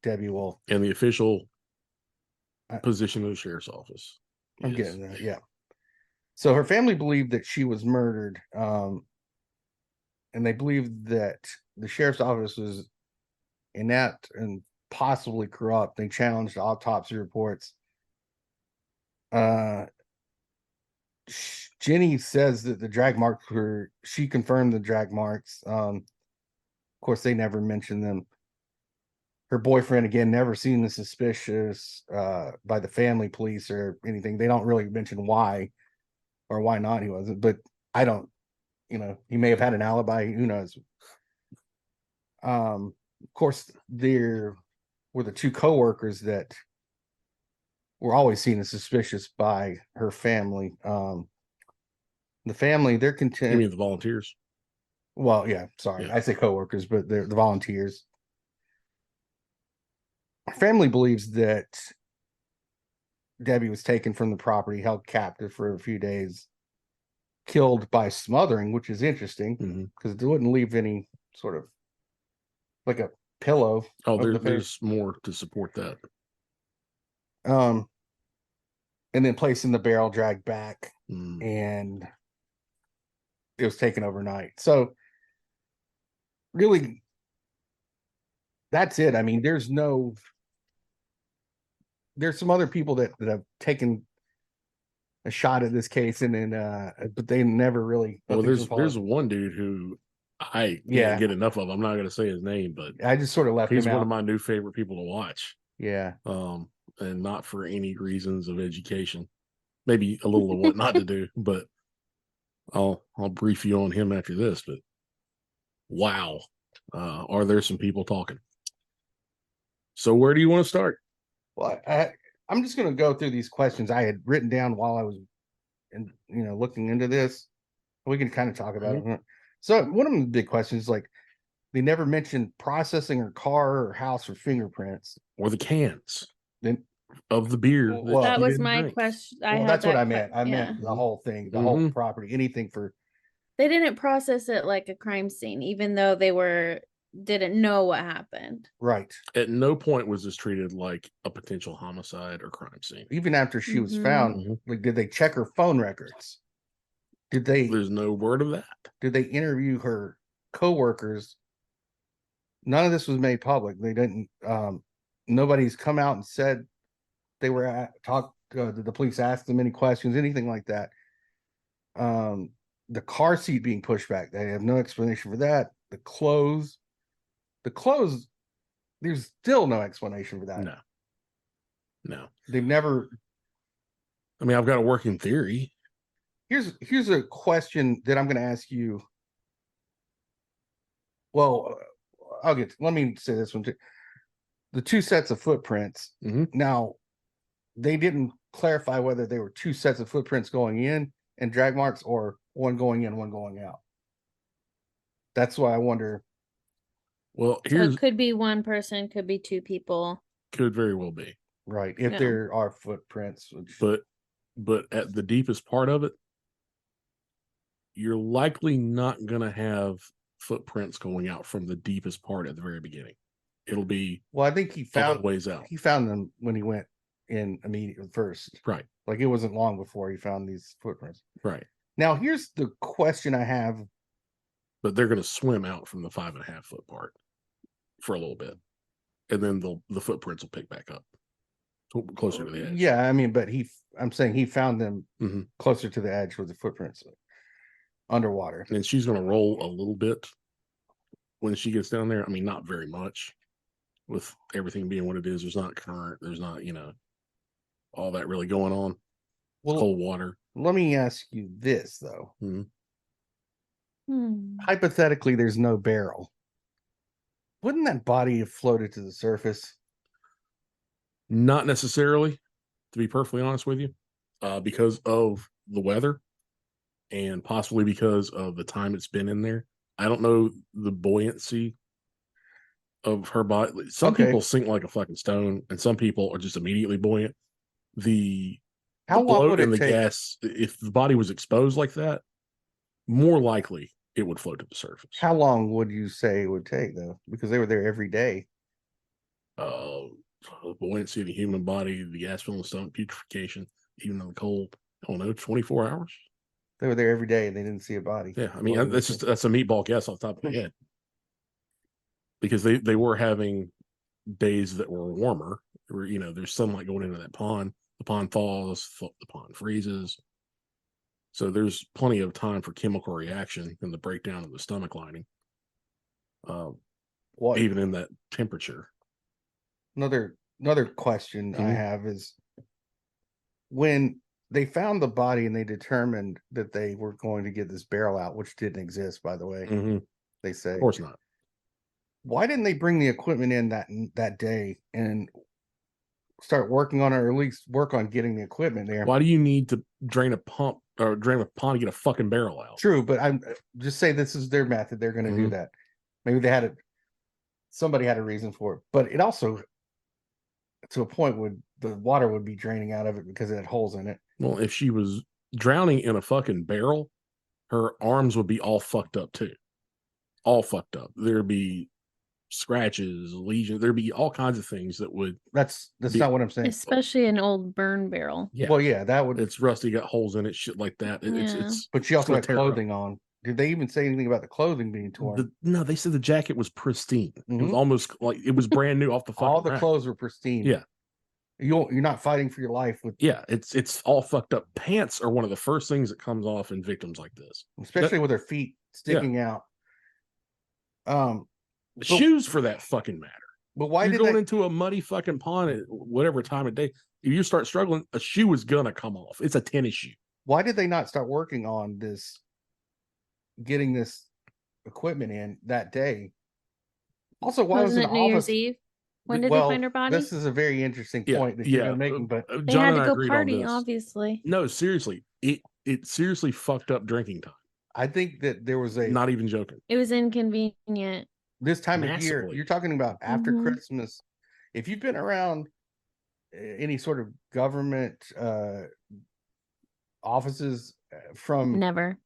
C: Debbie Wolfe.
A: And the official position of the sheriff's office.
C: I'm getting that, yeah. So her family believed that she was murdered, and they believed that the sheriff's office was inept and possibly corrupt. They challenged autopsy reports. Jenny says that the drag marks she confirmed the drag marks. Of course, they never mentioned them. Her boyfriend, again, never seen the suspicious by the family police or anything. They don't really mention why or why not he wasn't, but I don't, he may have had an alibi. Who knows? Of course, there were the two coworkers that were always seen as suspicious by her family. The family, they're content.
A: You mean the volunteers?
C: Well, yeah, sorry. Yeah. I say coworkers, but they're the volunteers. Our family believes that Debbie was taken from the property, held captive for a few days, killed by smothering, which is interesting because it wouldn't leave any sort of like a pillow.
A: Oh, there's more to support that.
C: And then placed in the barrel, dragged back, and it was taken overnight. So really, that's it. I mean, there's some other people that have taken a shot at this case, and then but they never really.
A: Well, there's one dude who I can't get enough of. I'm not going to say his name, but
C: I just sort of left him out.
A: He's one of my new favorite people to watch.
C: Yeah.
A: And not for any reasons of education, maybe a little of what not to do, but I'll brief you on him after this. But wow, are there some people talking? So where do you want to start?
C: Well, I'm just going to go through these questions I had written down while I was, looking into this. We can kind of talk about it. So one of the big questions, like, they never mentioned processing her car or house for fingerprints
A: or the cans of the beer.
B: Well, that was my question.
C: That's what I meant. I meant the whole thing, the whole property, anything for.
B: They didn't process it like a crime scene, even though they didn't know what happened.
C: Right.
A: At no point was this treated like a potential homicide or crime scene.
C: Even after she was found, like, did they check her phone records?
A: There's no word of that.
C: Did they interview her coworkers? None of this was made public. They didn't. Nobody's come out and said they were did the police ask them any questions, anything like that? The car seat being pushed back, they have no explanation for that. The clothes, there's still no explanation for that.
A: No.
C: They've never.
A: I mean, I've got a working theory.
C: Here's a question that I'm going to ask you. Well, let me say this one too. The two sets of footprints. Now, they didn't clarify whether they were two sets of footprints going in and drag marks, or one going in, one going out. That's why I wonder.
A: Well,
B: so it could be one person, could be two people.
A: Could very well be.
C: Right. If there are footprints.
A: But at the deepest part of it, you're likely not going to have footprints going out from the deepest part at the very beginning. It'll be
C: I think he found
A: ways out.
C: He found them when he went in immediately first.
A: Right.
C: Like, it wasn't long before he found these footprints.
A: Right.
C: Now, here's the question I have.
A: But they're going to swim out from the 5.5 foot part for a little bit, and then the footprints will pick back up closer to the edge.
C: Yeah, I mean, but I'm saying he found them closer to the edge with the footprints underwater.
A: And she's going to roll a little bit when she gets down there. I mean, not very much, with everything being what it is. There's not current. There's not, all that really going on. Well, cold water.
C: Let me ask you this, though. Hypothetically, there's no barrel. Wouldn't that body have floated to the surface?
A: Not necessarily, to be perfectly honest with you, because of the weather and possibly because of the time it's been in there. I don't know the buoyancy of her body. Some people sink like a fucking stone, and some people are just immediately buoyant. How long would it take? Gas, if the body was exposed like that, more likely it would float to the surface.
C: How long would you say it would take though? Because they were there every day.
A: Buoyancy of the human body, the gas filling the stomach, putrefaction, even in the cold. I don't know, 24 hours.
C: They were there every day and they didn't see a body.
A: Yeah, I mean that's a meatball guess off the top of my head. Because they were having days that were warmer, where there's sunlight going into that pond. The pond thaws, the pond freezes. So there's plenty of time for chemical reaction and the breakdown of the stomach lining. Even in that temperature.
C: Another question I have is, when they found the body and they determined that they were going to get this barrel out, which didn't exist, by the way, they say,
A: of course not.
C: Why didn't they bring the equipment in that day and start working on it, or at least work on getting the equipment there?
A: Why do you need to drain a pump or drain a pond to get a fucking barrel out?
C: True, but I'm just say this is their method. They're going to do that. Maybe they had it. Somebody had a reason for it, but it also, to a point, would the water would be draining out of it because it had holes in it.
A: Well, if she was drowning in a fucking barrel, her arms would be all fucked up too. All fucked up. There'd be scratches, lesions. There'd be all kinds of things that would.
C: That's not what I'm saying.
B: Especially an old burn barrel.
C: Yeah. Well, yeah, that would.
A: It's rusty, got holes in it, shit like that. It's.
C: But she also had clothing on. Did they even say anything about the clothing being torn?
A: No, they said the jacket was pristine. It was almost like it was brand new off the fucking
C: all the
A: rack.
C: Clothes were pristine.
A: Yeah.
C: You're not fighting for your life with.
A: Yeah, it's all fucked up. Pants are one of the first things that comes off in victims like this,
C: especially with their feet sticking out.
A: Shoes for that fucking matter.
C: But why
A: you're going into a muddy fucking pond at whatever time of day? If you start struggling, a shoe is gonna come off. It's a tennis shoe.
C: Why did they not start working on this? Getting this equipment in that day. Also, why was it
B: New Year's Eve? When did they find her body?
C: This is a very interesting point that you're making, but
B: they had to go party, obviously.
A: No, seriously, it seriously fucked up drinking time.
C: I think that there was
A: not even joking.
B: It was inconvenient.
C: This time of year, you're talking about after Christmas. If you've been around any sort of government offices from
B: never.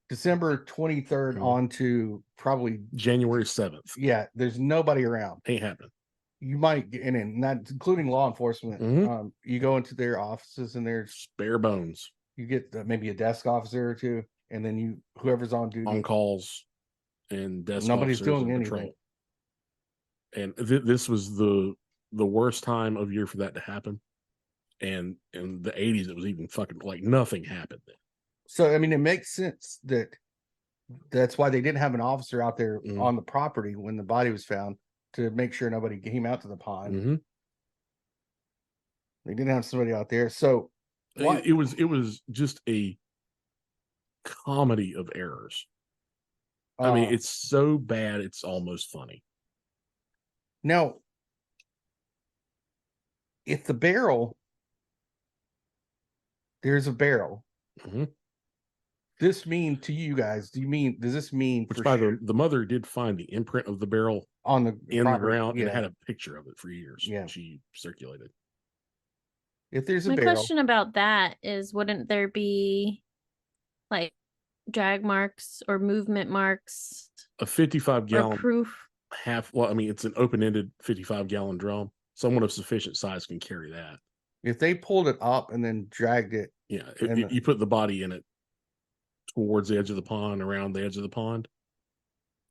C: December 23rd on to probably
A: January 7th.
C: Yeah, there's nobody around.
A: Ain't happening.
C: You might get in, not including law enforcement. You go into their offices and there's
A: bare bones.
C: You get maybe a desk officer or two, and then whoever's on duty,
A: on calls, and desk.
C: Nobody's doing anything.
A: Patrol. And this was the worst time of year for that to happen. And in the 80s, it was even fucking like nothing happened then.
C: So, I mean, it makes sense that's why they didn't have an officer out there on the property when the body was found to make sure nobody came out to the pond. They didn't have somebody out there. So
A: it was just a comedy of errors. I mean, it's so bad, it's almost funny.
C: Now, if the barrel, there's a barrel. This mean to you guys? Does this mean?
A: Which, by the mother did find the imprint of the barrel
C: in
A: the ground and had a picture of it for years.
C: Yeah,
A: she circulated.
C: If there's a
B: my
C: barrel,
B: question about that is, wouldn't there be like drag marks or movement marks?
A: A 55-gallon
B: proof.
A: Well, I mean, it's an open-ended 55-gallon drum. Someone of sufficient size can carry that.
C: If they pulled it up and then dragged it,
A: you put the body in it towards the edge of the pond, around the edge of the pond,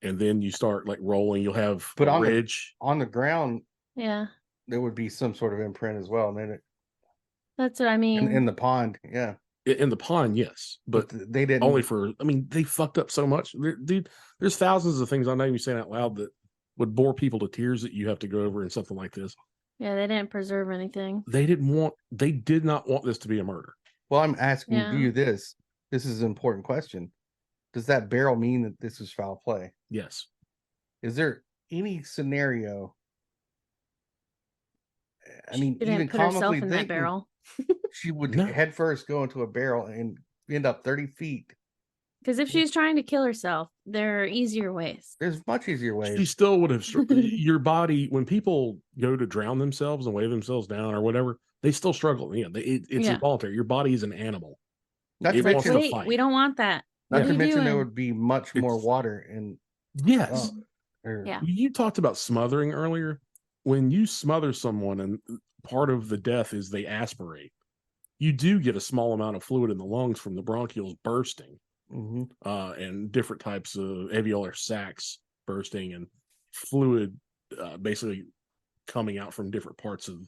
A: and then you start like rolling. You'll have a ridge
C: on the ground.
B: Yeah,
C: there would be some sort of imprint as well. And then
B: that's what I mean.
C: In the pond, yeah.
A: In the pond, yes, but
C: they didn't.
A: Only for. I mean, they fucked up so much, dude. There's thousands of things I'm not even saying out loud that would bore people to tears that you have to go over in something like this.
B: Yeah, they didn't preserve anything.
A: They did not want this to be a murder.
C: Well, I'm asking you this. This is an important question. Does that barrel mean that this is foul play?
A: Yes.
C: Is there any scenario? I mean, even
B: put herself in that barrel.
C: She would head first go into a barrel and end up 30 feet.
B: Because if she's trying to kill herself, there are easier ways.
C: There's much easier ways.
A: She still would have. Your body, when people go to drown themselves and weigh themselves down or whatever, they still struggle. It's involuntary. Your body is an animal.
B: Wait, we don't want that.
C: Not
B: What
C: to
B: are you
C: mention there
B: doing?
C: would be much more
A: It's-
C: water in.
A: Yes.
B: Yeah.
A: You talked about smothering earlier. When you smother someone and part of the death is they aspirate, you do get a small amount of fluid in the lungs from the bronchioles bursting, and different types of alveolar sacs bursting and fluid basically coming out from different parts of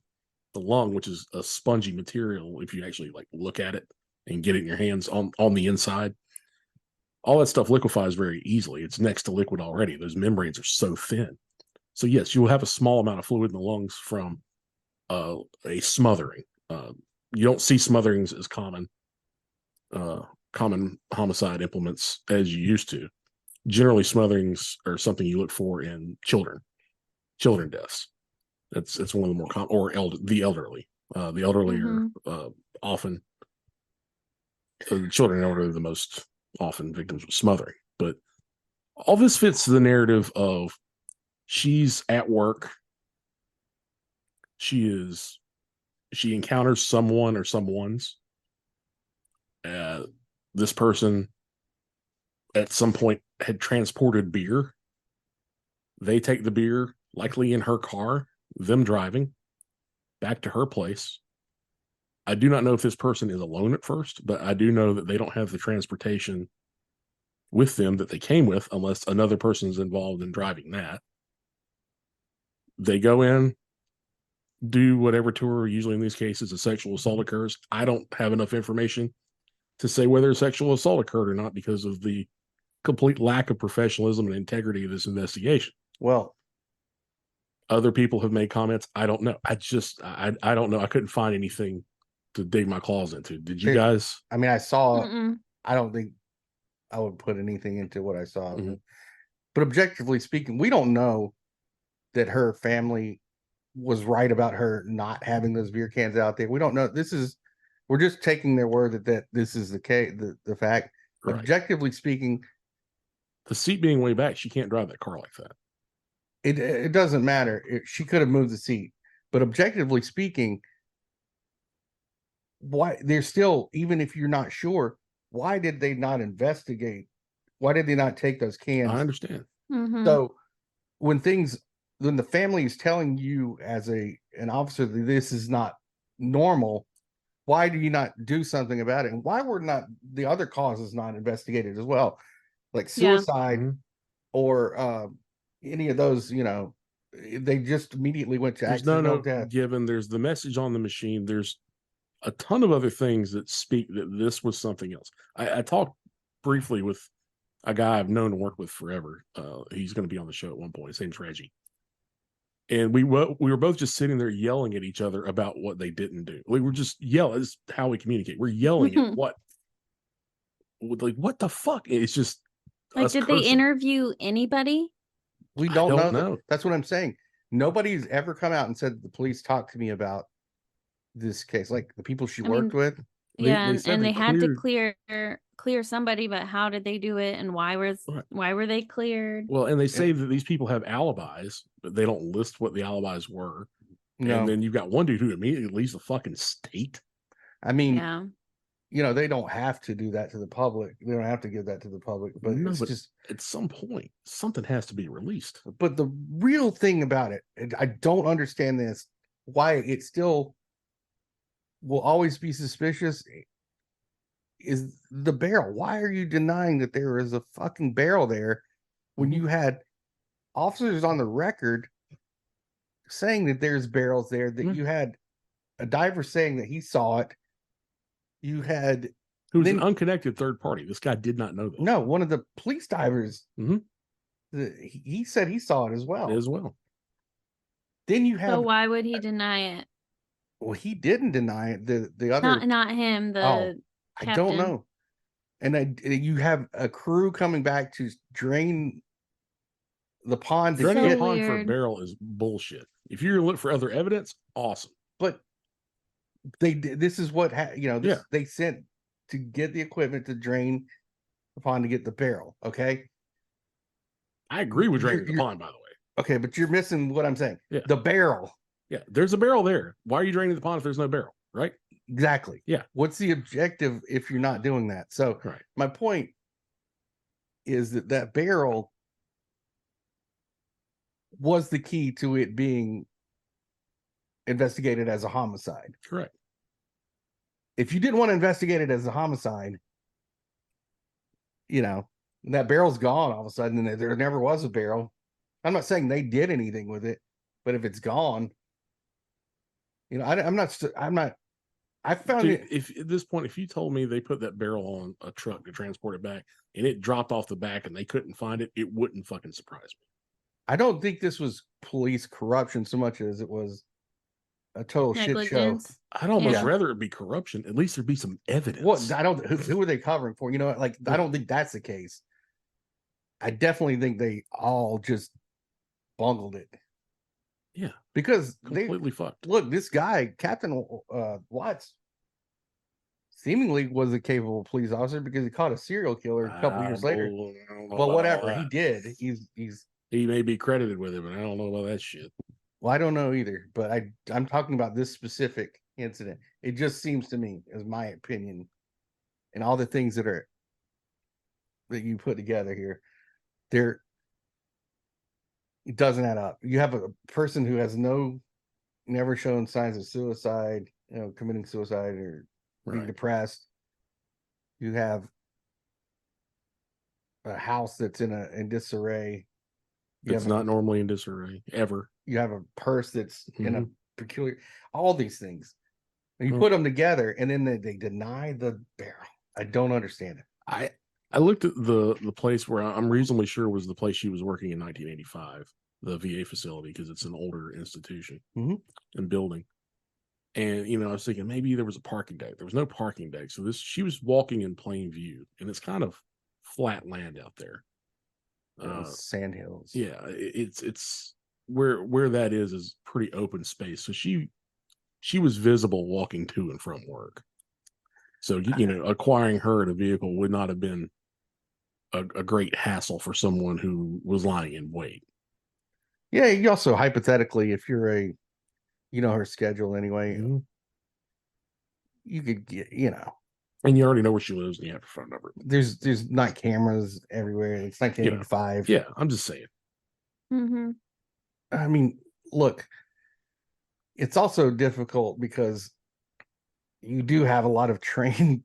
A: the lung, which is a spongy material if you actually like look at it and get it in your hands on the inside. All that stuff liquefies very easily. It's next to liquid already. Those membranes are so thin. So yes, you will have a small amount of fluid in the lungs from a smothering. You don't see smotherings as common homicide implements as you used to. Generally, smotherings are something you look for in children deaths. It's one of the more common, or the elderly. The elderly are often children and elderly are the most often victims of smothering. But all this fits the narrative of she's at work. She encounters someone or someone's. This person at some point had transported beer. They take the beer, likely in her car, them driving back to her place. I do not know if this person is alone at first, but I do know that they don't have the transportation with them that they came with unless another person is involved in driving that. They go in, do whatever to her. Usually in these cases, a sexual assault occurs. I don't have enough information to say whether a sexual assault occurred or not because of the complete lack of professionalism and integrity of this investigation.
C: Well,
A: other people have made comments. I don't know. I don't know. I couldn't find anything to dig my claws into. Did you guys?
C: I mean, I saw.
B: Mm-mm.
C: I don't think I would put anything into what I saw. But objectively speaking, we don't know that her family was right about her not having those beer cans out there. We don't know. We're just taking their word that this is the case, the fact.
A: Right.
C: Objectively speaking,
A: the seat being way back, she can't drive that car like that.
C: It doesn't matter. She could have moved the seat, but objectively speaking, why they're still, even if you're not sure, why did they not investigate? Why did they not take those cans?
A: I understand.
C: So when the family is telling you as an officer that this is not normal, why do you not do something about it? And why were not the other causes not investigated as well? Like suicide or any of those, they just immediately went to accidental death.
A: Given there's the message on the machine, there's a ton of other things that speak that this was something else. I talked briefly with a guy I've known and worked with forever. He's going to be on the show at one point. His name's Reggie. And we were both just sitting there yelling at each other about what they didn't do. We were just yelling. It's how we communicate. We're yelling at what the fuck? It's just
B: like, did they interview anybody?
C: We don't know. That's what I'm saying. Nobody's ever come out and said the police talked to me about this case. Like the people she worked with.
B: They had to clear somebody, but how did they do it, and why were they cleared?
A: Well, and they say that these people have alibis, but they don't list what the alibis were. No. And then you've got one dude who immediately leaves the fucking state.
C: I mean, they don't have to do that to the public. They don't have to give that to the public, but it's just
A: at some point something has to be released.
C: But the real thing about it, I don't understand this, why it still will always be suspicious, is the barrel. Why are you denying that there is a fucking barrel there when you had officers on the record saying that there's barrels there, that you had a diver saying that he saw it. You had
A: who's an unconnected third party. This guy did not know that.
C: No, one of the police divers. He said he saw it as well. Then you have.
B: So why would he deny it?
C: Well, he didn't deny it. The other
B: not him. The captain.
C: I don't know. And you have a crew coming back to drain the pond.
A: Draining the pond for a barrel is bullshit. If you're gonna look for other evidence, awesome.
C: But this is what they sent to get the equipment to drain the pond to get the barrel. Okay,
A: I agree with draining the pond, by the way.
C: Okay, but you're missing what I'm saying.
A: Yeah.
C: The barrel.
A: Yeah, there's a barrel there. Why are you draining the pond if there's no barrel? Right?
C: Exactly.
A: Yeah.
C: What's the objective if you're not doing that? So my point is that barrel was the key to it being investigated as a homicide.
A: Correct.
C: If you didn't want to investigate it as a homicide, that barrel's gone all of a sudden, and there never was a barrel. I'm not saying they did anything with it, but if it's gone, I'm not. I found
A: Dude,
C: it.
A: if at this point, if you told me they put that barrel on a truck to transport it back and it dropped off the back and they couldn't find it, it wouldn't fucking surprise me.
C: I don't think this was police corruption so much as it was a total shit show.
B: Negligence.
A: I'd almost
B: Yeah.
A: rather it be corruption. At least there'd be some evidence.
C: What I don't. Who are they covering for? I don't think that's the case. I definitely think they all just bungled it.
A: Yeah,
C: because
A: completely fucked.
C: Look, this guy, Captain Watts, seemingly was a capable police officer because he caught a serial killer a couple years later. Well, whatever he did,
A: he may be credited with it, but I don't know about that shit.
C: Well, I don't know either, but I'm talking about this specific incident. It just seems to me, as my opinion, and all the things that you put together here, it doesn't add up. You have a person who has never shown signs of suicide, committing suicide or being depressed. You have a house that's in disarray.
A: It's not normally in disarray ever.
C: You have a purse that's in a peculiar. All these things, and you put them together, and then they deny the barrel. I don't understand it.
A: I looked at the place where I'm reasonably sure was the place she was working in 1985, the VA facility, because it's an older institution and building. And I was thinking maybe there was a parking deck. There was no parking deck, so she was walking in plain view, and it's kind of flat land out there.
C: Sand hills.
A: Yeah, it's where that is pretty open space. So she was visible walking to and from work. So acquiring her in a vehicle would not have been a great hassle for someone who was lying in wait.
C: Yeah, you also hypothetically, if you're her schedule anyway, you could get,
A: and you already know where she lives and you have her phone number.
C: There's not cameras everywhere. It's 1985.
A: Yeah, I'm just saying.
B: Mm-hmm.
C: I mean, look, it's also difficult because you do have a lot of trained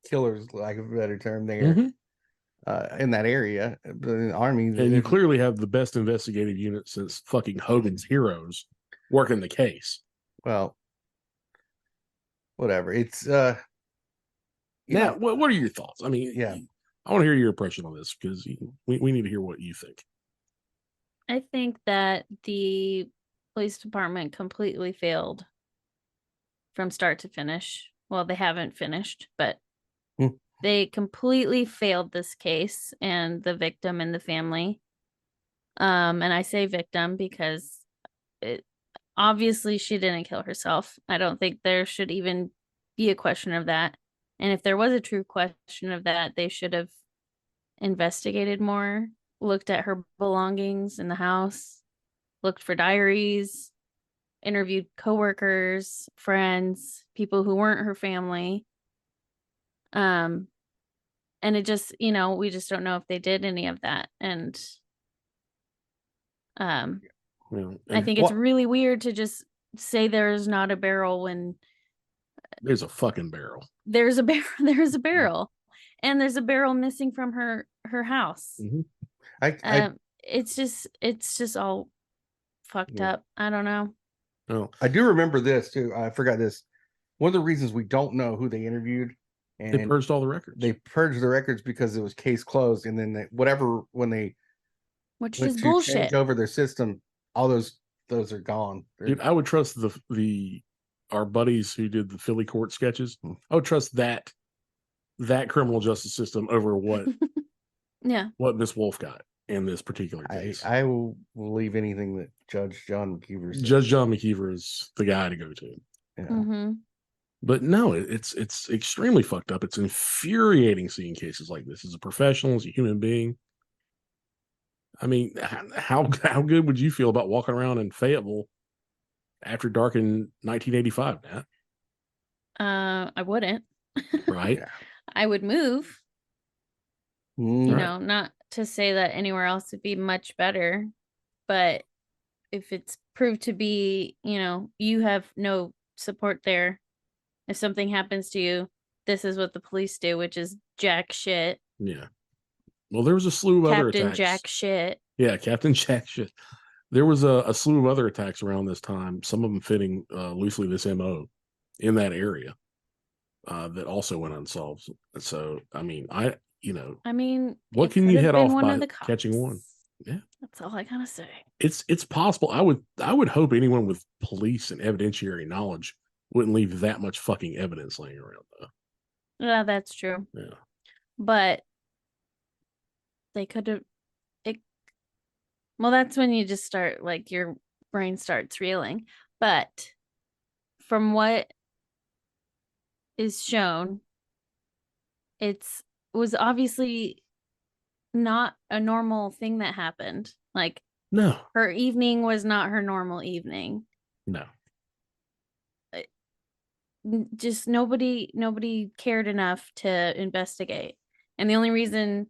C: killers, like a better term, there in that area. The Army,
A: and you clearly have the best investigative unit since fucking Hogan's Heroes working the case.
C: Well, whatever. It's
A: now. What are your thoughts? I mean, I want to hear your impression on this because we need to hear what you think.
B: I think that the police department completely failed from start to finish. Well, they haven't finished, but they completely failed this case and the victim and the family. And I say victim because obviously she didn't kill herself. I don't think there should even be a question of that. And if there was a true question of that, they should have investigated more, looked at her belongings in the house, looked for diaries, interviewed coworkers, friends, people who weren't her family. And it just, we just don't know if they did any of that. And I think it's really weird to just say there's not a barrel when
A: there's a fucking barrel.
B: There's a barrel. There's a barrel, and there's a barrel missing from her house. It's just all fucked up. I don't know.
C: Oh, I do remember this too. I forgot this. One of the reasons we don't know who they interviewed, and
A: they purged all the records.
C: They purged the records because it was case closed, and then when they
B: which is bullshit.
C: Change over their system, all those are gone.
A: Dude, I would trust our buddies who did the Philly court sketches. I would trust that criminal justice system over what Miss Wolfe got in this particular case.
C: I will believe anything that Judge John McKeever says.
A: Judge John McKeever is the guy to go to.
C: Yeah.
A: But no, it's extremely fucked up. It's infuriating seeing cases like this as a professional, as a human being. I mean, how good would you feel about walking around in Fayetteville after dark in 1985, Matt?
B: I wouldn't.
A: Right?
B: I would move. You
A: Right.
B: know, not to say that anywhere else would be much better, but if it's proved to be, you know, you have no support there. If something happens to you, this is what the police do, which is jack shit.
A: Yeah. Well, there was a slew of other
B: Captain
A: attacks.
B: Jack shit.
A: Yeah, Captain Jack shit. There was a slew of other attacks around this time, some of them fitting loosely this MO in that area that also went unsolved. So, I mean,
B: I mean,
A: what
B: it
A: can
B: could
A: you
B: have
A: head
B: been
A: off
B: one
A: by
B: of the
A: catching one?
B: cops.
A: Yeah.
B: That's all I gotta say.
A: It's possible. I would hope anyone with police and evidentiary knowledge wouldn't leave that much fucking evidence laying around though.
B: Yeah, that's true.
A: Yeah.
B: But they could have well, that's when you just start like your brain starts reeling. But from what is shown, was obviously not a normal thing that happened. Like
A: No.
B: her evening was not her normal evening.
A: No.
B: Just nobody cared enough to investigate. And the only reason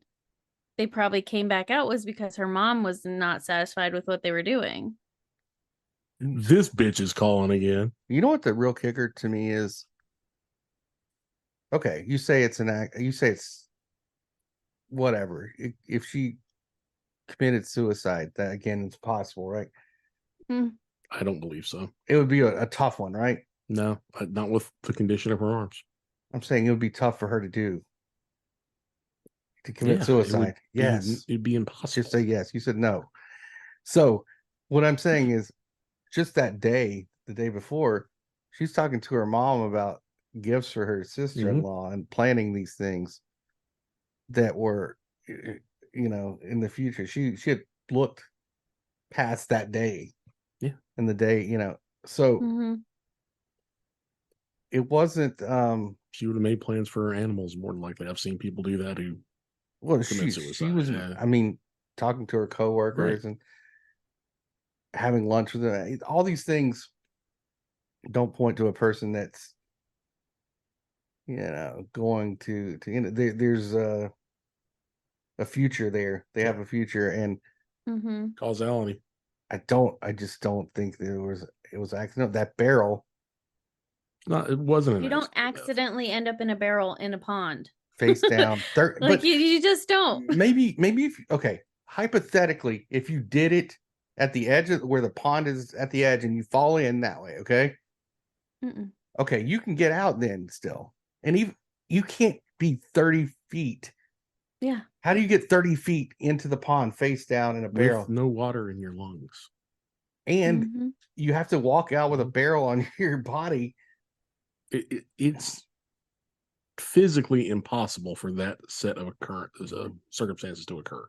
B: they probably came back out was because her mom was not satisfied with what they were doing.
A: This bitch is calling again.
C: You know what the real kicker to me is? Okay, you say it's an act. You say it's whatever. If she committed suicide, that again, it's possible, right?
A: I don't believe so.
C: It would be a tough one, right?
A: No, not with the condition of her arms.
C: I'm saying it would be tough for her to commit suicide. Yes,
A: it'd be impossible.
C: Just say yes. You said no. So what I'm saying is, just that day, the day before, she's talking to her mom about gifts for her sister-in-law and planning these things that were, you know, in the future. She had looked past that day.
A: Yeah.
C: And the day, you know, so it wasn't
A: she would have made plans for her animals more than likely. I've seen people do that who
C: she was I mean, talking to her coworkers and having lunch with them. All these things don't point to a person that's, you know, going to you know, there's a future there. They have a future, and
A: causality.
C: I just don't think it was accidental. That barrel.
A: No, it wasn't.
B: You don't accidentally end up in a barrel in a pond.
C: Face down.
B: Like but you just don't.
C: Maybe if okay, hypothetically, if you did it at the edge of where the pond is at the edge and you fall in that way, okay? Okay, you can get out then still. And even you can't be 30 feet.
B: Yeah.
C: How do you get 30 feet into the pond face down in a barrel?
A: With no water in your lungs.
C: And you have to walk out with a barrel on your body.
A: It's physically impossible for that set of circumstances to occur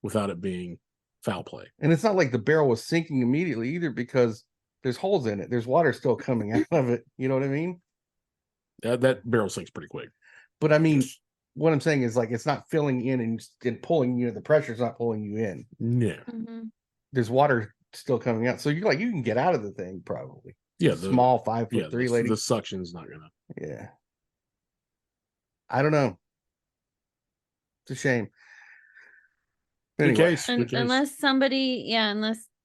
A: without it being foul play.
C: And it's not like the barrel was sinking immediately either, because there's holes in it. There's water still coming out of it. You know what I mean?
A: That barrel sinks pretty quick.
C: But I mean, what I'm saying is, like, it's not filling in and pulling you. The pressure's not pulling you in.
A: Yeah.
C: There's water still coming out. So you can get out of the thing probably.
A: Yeah.
C: Small 5'3" lady.
A: The suction's not gonna.
C: Yeah. I don't know. It's a shame.
A: Anyway,
C: Anyway.
B: Unless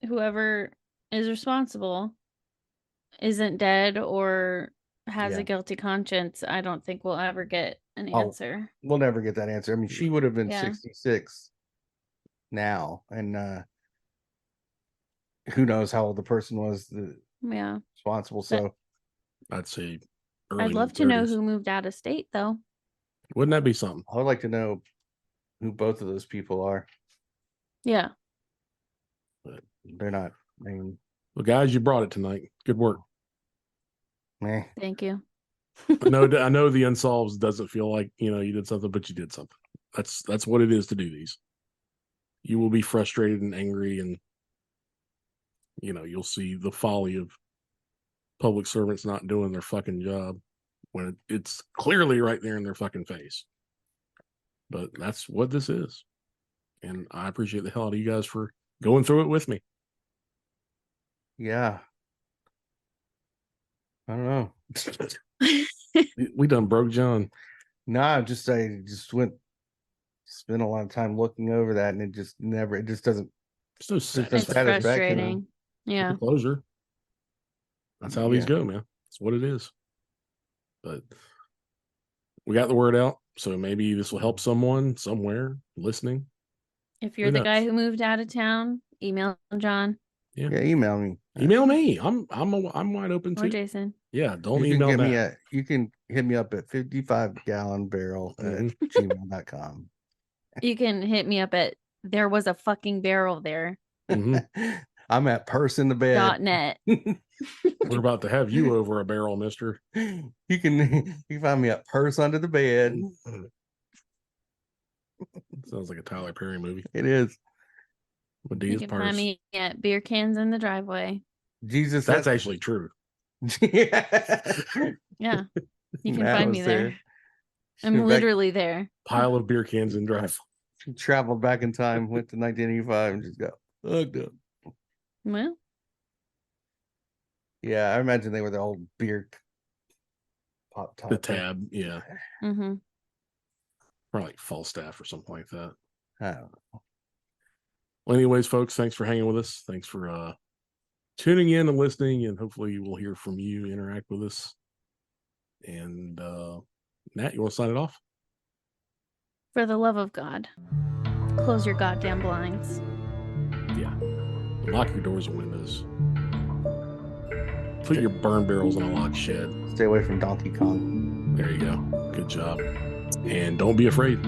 B: whoever is responsible isn't dead or has a guilty conscience, I don't think we'll ever get an answer.
C: We'll never get that answer. I mean, she would have been 66 now, and who knows how old the person was responsible. So
A: I'd say
B: I'd love to know who moved out of state, though.
A: Wouldn't that be something?
C: I would like to know who both of those people are.
B: Yeah.
C: But they're not. I mean,
A: well, guys, you brought it tonight. Good work.
B: Thank you.
A: I know the unsolved doesn't feel like, you know, you did something, but you did something. That's what it is to do these. You will be frustrated and angry, and you know, you'll see the folly of public servants not doing their fucking job when it's clearly right there in their fucking face. But that's what this is. And I appreciate the hell out of you guys for going through it with me.
C: Yeah. I don't know.
A: We done broke John.
C: Nah, I just went spent a lot of time looking over that, and it just doesn't.
A: There's no
C: Just
A: satisfaction.
B: It's
C: satisfaction.
B: frustrating. Yeah.
A: Closure. That's how these go, man. That's what it is. But we got the word out, so maybe this will help someone somewhere listening.
B: If you're the guy who moved out of town, email John.
C: Yeah, email me.
A: Email me. I'm wide open too.
B: Or Jason.
A: Yeah, don't
C: You can
A: email
C: get me
A: that.
C: you can hit me up at 55gallonbarrel at gmail.com.
B: You can hit me up at there was a fucking barrel there.
C: I'm at purse in the bed.
B: .net.
A: We're about to have you over a barrel, mister.
C: You can find me at purse under the bed.
A: Sounds like a Tyler Perry movie.
C: It is.
B: You can find me at beer cans in the driveway.
C: Jesus,
A: that's actually true.
B: Yeah, you can find me there. I'm literally there.
A: Pile of beer cans in drive.
C: Traveled back in time, went to 1985, and just got hooked up.
B: Well,
C: yeah, I imagine they were the old beer pop top.
A: The tab, yeah.
B: Mm-hmm.
A: Probably like Falstaff or something like that.
C: I don't know.
A: Well, anyways, folks, thanks for hanging with us. Thanks for tuning in and listening, and hopefully we'll hear from you, interact with us. And Nat, you want to sign it off?
B: For the love of God, close your goddamn blinds.
A: Yeah. Lock your doors and windows. Put your burn barrels in a locked shed.
C: Stay away from Donkey Kong.
A: There you go. Good job. And don't be afraid.